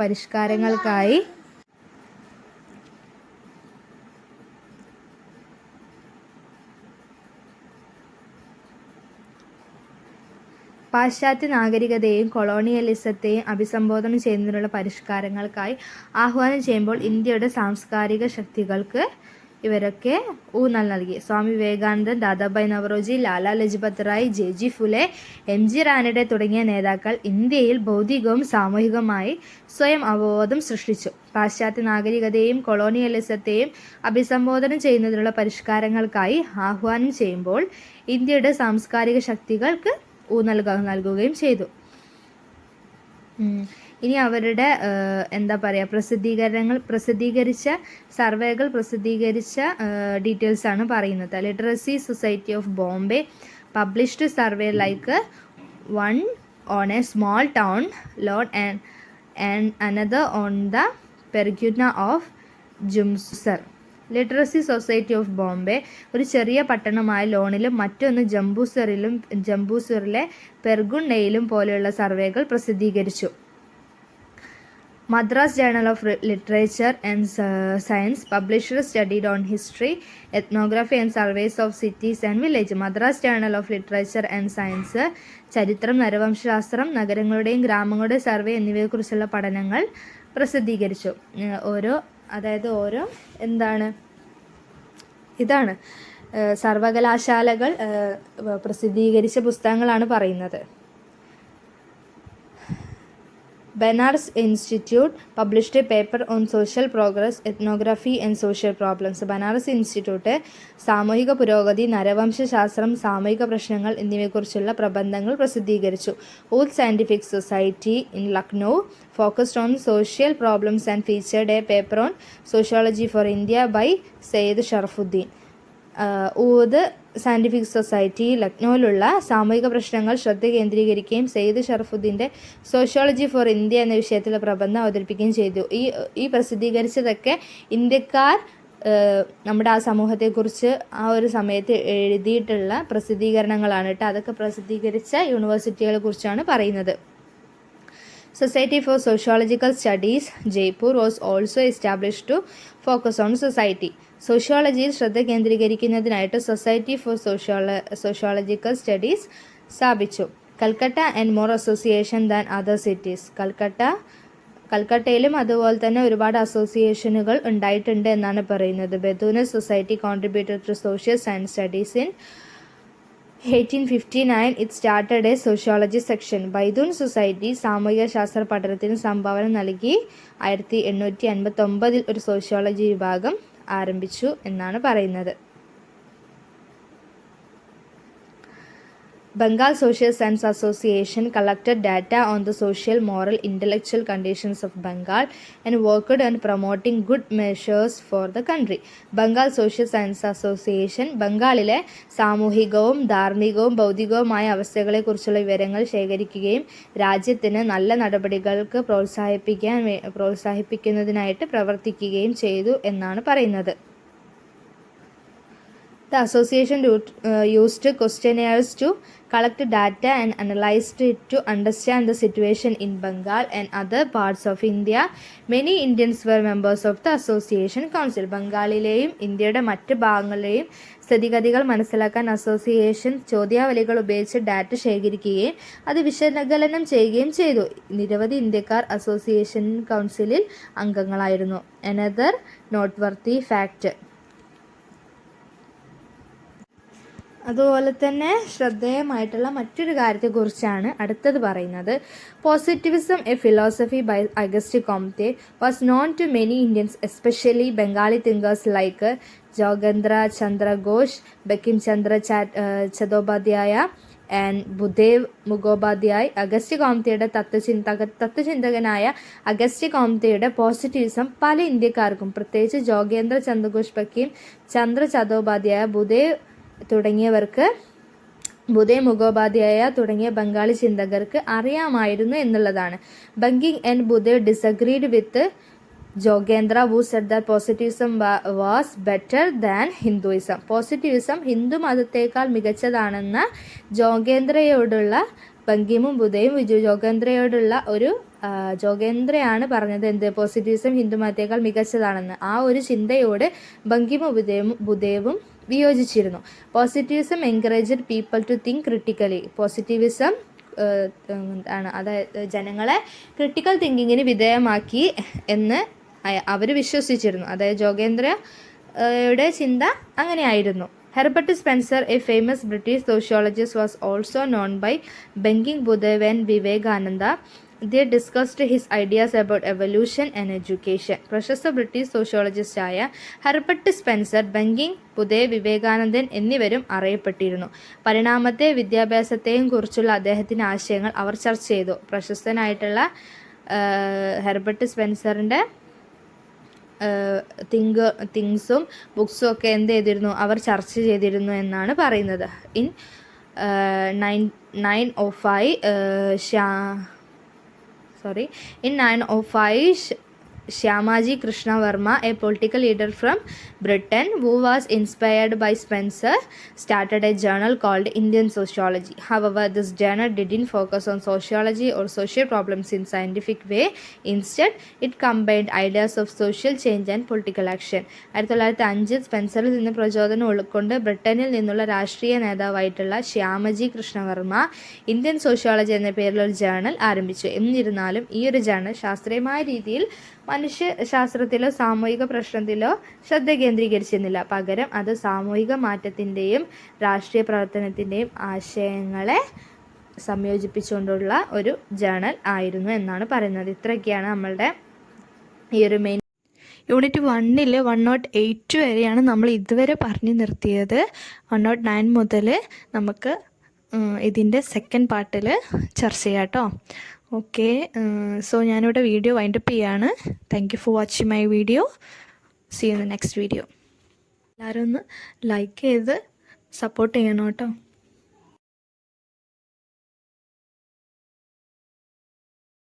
പരിഷ്കാരങ്ങൾക്കായി ആഹ്വാനം ചെയ്യുമ്പോൾ ഇന്ത്യയുടെ സാംസ്കാരിക ശക്തികൾക്ക് ഇവരൊക്കെ ഊന്നൽ നൽകി. സ്വാമി വിവേകാനന്ദൻ, ദാദാഭായ് നവറോജി, ലാലാ ലജ്പത് റായ്, ജെ ഫുലെ, MG റാനഡെ തുടങ്ങിയ നേതാക്കൾ ഇന്ത്യയിൽ ബൗദ്ധികവും സാമൂഹികവുമായി സ്വയം അവബോധം സൃഷ്ടിച്ചു. പാശ്ചാത്യ നാഗരികതയെയും കൊളോണിയലിസത്തെയും അഭിസംബോധന ചെയ്യുന്നതിനുള്ള പരിഷ്കാരങ്ങൾക്കായി ആഹ്വാനം ചെയ്യുമ്പോൾ ഇന്ത്യയുടെ സാംസ്കാരിക ശക്തികൾക്ക് ഊന്നൽ നൽകുകയും ചെയ്തു. ഇനി അവരുടെ പ്രസിദ്ധീകരിച്ച സർവേകൾ പ്രസിദ്ധീകരിച്ച ഡീറ്റെയിൽസാണ് പറയുന്നത്. Literacy society of Bombay published survey like one on a small town loan and another on the pargana of Jumsar. Literacy society of Bombay ഒരു ചെറിയ പട്ടണമായ ലോണിലും മറ്റൊന്ന് ജംബൂസറിലെ പെർഗുണ്ടയിലും പോലെയുള്ള സർവേകൾ പ്രസിദ്ധീകരിച്ചു. Madras journal of literature and science published studied on history, ethnography and surveys of cities and village. Madras journal of literature and science ചരിത്രം, നരവംശാസ്ത്രം, നഗരങ്ങളുടെയും ഗ്രാമങ്ങളുടെയും survey എന്നിവയെക്കുറിച്ചുള്ള പഠനങ്ങൾ പ്രസിദ്ധീകരിച്ചു. ഇതാണ് സർവകലാശാലകൾ പ്രസിദ്ധീകരിച്ച പുസ്തകങ്ങളാണ് പറയുന്നത്. Banaras institute published a paper on social progress, ethnography and social problems. Banaras institute സാമൂഹിക പുരോഗതി, നരവംശാസ്ത്രം, സാമൂഹിക പ്രശ്നങ്ങൾ എന്നിവയെക്കുറിച്ചുള്ള പ്രബന്ധങ്ങൾ പ്രസിദ്ധീകരിച്ചു. Oudh scientific society in Lucknow focused on social problems and featured a paper on sociology for India by Syed Sharafuddin. Oudh scientific society ലക്നൌവിലുള്ള സാമൂഹിക പ്രശ്നങ്ങൾ ശ്രദ്ധ കേന്ദ്രീകരിക്കുകയും സയ്യിദ് ഷറഫുദ്ദീൻ്റെ സോഷ്യോളജി ഫോർ ഇന്ത്യ എന്ന വിഷയത്തിലുള്ള പ്രബന്ധം അവതരിപ്പിക്കുകയും ചെയ്തു. ഈ പ്രസിദ്ധീകരിച്ചതൊക്കെ ഇന്ത്യക്കാർ നമ്മുടെ ആ സമൂഹത്തെക്കുറിച്ച് ആ ഒരു സമയത്ത് എഴുതിയിട്ടുള്ള പ്രസിദ്ധീകരണങ്ങളാണ് കേട്ടോ. അതൊക്കെ പ്രസിദ്ധീകരിച്ച യൂണിവേഴ്സിറ്റികളെ കുറിച്ചാണ് പറയുന്നത്. Society for Sociological Studies, Jaipur was also established to focus on society. സോഷ്യോളജിയിൽ ശ്രദ്ധ കേന്ദ്രീകരിക്കുന്നതിനായിട്ട് സൊസൈറ്റി ഫോർ സോഷ്യോളജിക്കൽ സ്റ്റഡീസ് സ്ഥാപിച്ചു. Calcutta and more association than other cities. കൽക്കട്ടയിലും അതുപോലെ തന്നെ ഒരുപാട് അസോസിയേഷനുകൾ ഉണ്ടായിട്ടുണ്ട് എന്നാണ് പറയുന്നത്. Bethune society contributed to social science studies in 1859 it started a sociology section. Bethune society സാമൂഹിക ശാസ്ത്ര പഠനത്തിന് സംഭാവന നൽകി 1859 ഒരു സോഷ്യോളജി വിഭാഗം ആരംഭിച്ചു എന്നാണ് പറയുന്നത്. Bengal Social Science Association collected data on the social, moral, intellectual conditions of Bengal and worked on promoting good measures for the country. Bengal social science association ബംഗാളിലെ സാമൂഹികവും ധാർമ്മികവും ഭൗതികവുമായ അവസ്ഥകളെക്കുറിച്ചുള്ള വിവരങ്ങൾ ശേഖരിക്കുകയും രാജ്യത്തിന് നല്ല നടപടികൾക്ക് പ്രോത്സാഹിപ്പിക്കുന്നതിനായിട്ട് പ്രവർത്തിക്കുകയും ചെയ്തു എന്നാണ് പറയുന്നത്. The association used questionnaires to collect data and analyzed it to understand the situation in Bengal and other parts of India. Many Indians were members of the association council. ബംഗാളിലെയും ഇന്ത്യയുടെ മറ്റ് ഭാഗങ്ങളിലെയും സ്ഥിതിഗതികൾ മനസ്സിലാക്കാൻ അസോസിയേഷൻ ചോദ്യാവലികൾ ഉപയോഗിച്ച് ഡാറ്റ ശേഖരിക്കുകയും അത് വിശകലനം ചെയ്യുകയും ചെയ്തു. നിരവധി ഇന്ത്യക്കാർ അസോസിയേഷൻ കൗൺസിലിൽ അംഗങ്ങളായിരുന്നു. Another noteworthy fact. അതുപോലെ തന്നെ ശ്രദ്ധേയമായിട്ടുള്ള മറ്റൊരു കാര്യത്തെക്കുറിച്ചാണ് അടുത്തത് പറയുന്നത്. Positivism, a philosophy by Auguste Comte, was known to many Indians, especially Bengali thinkers like Jogendra Chandra Ghosh, Bankim Chandra Chattopadhyay and Bhudev Mukhopadhyay. Auguste കോംതെയുടെ തത്വചിന്തകനായ അഗസ്റ്റ് കോംതെയുടെ പോസിറ്റിവിസം പല ഇന്ത്യക്കാർക്കും, പ്രത്യേകിച്ച് ജോഗേന്ദ്ര ചന്ദ്രഘോഷ്, ബങ്കിം ചന്ദ്ര ചതോപാധ്യായ, ബുദേവ് മുഖോപാധ്യായ തുടങ്ങിയ ബംഗാളി ചിന്തകർക്ക് അറിയാമായിരുന്നു എന്നുള്ളതാണ്. Bankim and Bhudev disagreed with Jogendra, who said that positivism was better than Hinduism. Positivism Hindu മതത്തേക്കാൾ മികച്ചതാണെന്ന ബങ്കിമും ബുദ്ധയും ജോഗേന്ദ്രയാണ് പറഞ്ഞത് എന്ത്, പോസിറ്റിവിസം ഹിന്ദു മതത്തേക്കാൾ മികച്ചതാണെന്ന്. ആ ഒരു ചിന്തയോട് ബങ്കിമും ബുദ്ധേവും വിയോജിച്ചിരുന്നു. Positivism encouraged people to think critically. Positivism അതായത് ജനങ്ങളെ ക്രിട്ടിക്കൽ തിങ്കിങ്ങിന് വിധേയമാക്കി എന്ന് അവർ വിശ്വസിച്ചിരുന്നു. അതായത് ജോഗേന്ദ്രയുടെ ചിന്ത അങ്ങനെയായിരുന്നു. Herbert Spencer, a famous British sociologist, was also known by Benking Buddha and Vivekananda. They discussed his ideas about evolution and education. പ്രശസ്ത ബ്രിട്ടീഷ് സോഷ്യോളജിസ്റ്റായ ഹെർബർട്ട് സ്പെൻസർ, ബങ്കിങ്, ബുദ്ധ, വിവേകാനന്ദൻ എന്നിവരും അറിയപ്പെട്ടിരുന്നു. പരിണാമത്തെ വിദ്യാഭ്യാസത്തെയും കുറിച്ചുള്ള അദ്ദേഹത്തിൻ്റെ ആശയങ്ങൾ അവർ ചർച്ച ചെയ്തു. പ്രശസ്തനായിട്ടുള്ള ഹെർബർട്ട് സ്പെൻസറിൻ്റെ തിങ്സും ബുക്സും ഒക്കെ എന്ത് ചെയ്തിരുന്നു, അവർ ചർച്ച ചെയ്തിരുന്നു എന്നാണ് പറയുന്നത്. In 905 Shyamaji Krishna Verma, a political leader from Britain who was inspired by Spencer, started a journal called Indian Sociology. However, this journal didn't focus on sociology or social problems in scientific way. Instead, it combined ideas of social change and political action. 1905 സ്പെൻസറിൽ നിന്ന് പ്രചോദനം ഉൾക്കൊണ്ട് ബ്രിട്ടനിൽ നിന്നുള്ള രാഷ്ട്രീയ നേതാവായിട്ടുള്ള ശ്യാമജി Krishna Varma Indian sociology എന്ന പേരിലൊരു journal ആരംഭിച്ചു. എന്നിരുന്നാലും ഈ ഒരു ജേർണൽ ശാസ്ത്രീയമായ രീതിയിൽ മനുഷ്യശാസ്ത്രത്തിലോ സാമൂഹിക പ്രശ്നത്തിലോ ശ്രദ്ധ കേന്ദ്രീകരിച്ചിരുന്നില്ല. പകരം അത് സാമൂഹിക മാറ്റത്തിൻ്റെയും രാഷ്ട്രീയ പ്രവർത്തനത്തിൻ്റെയും ആശയങ്ങളെ സംയോജിപ്പിച്ചുകൊണ്ടുള്ള ഒരു ജേണൽ ആയിരുന്നു എന്നാണ് പറയുന്നത്. ഇത്രയൊക്കെയാണ് നമ്മളുടെ ഈ ഒരു മെയിൻ യൂണിറ്റ് 1 108 വരെയാണ് നമ്മൾ ഇതുവരെ പറഞ്ഞു നിർത്തിയത്. 109 മുതൽ നമുക്ക് ഇതിൻ്റെ സെക്കൻഡ് പാർട്ടിൽ ചർച്ച ചെയ്യാം കേട്ടോ. ഓക്കെ, സോ ഞാനിവിടെ വീഡിയോ വൈൻഡപ്പ് ചെയ്യാണ്. Thank you for watching my video. See you in the next video. എല്ലാവരും ഒന്ന് ലൈക്ക് ചെയ്ത് സപ്പോർട്ട് ചെയ്യണം കേട്ടോ.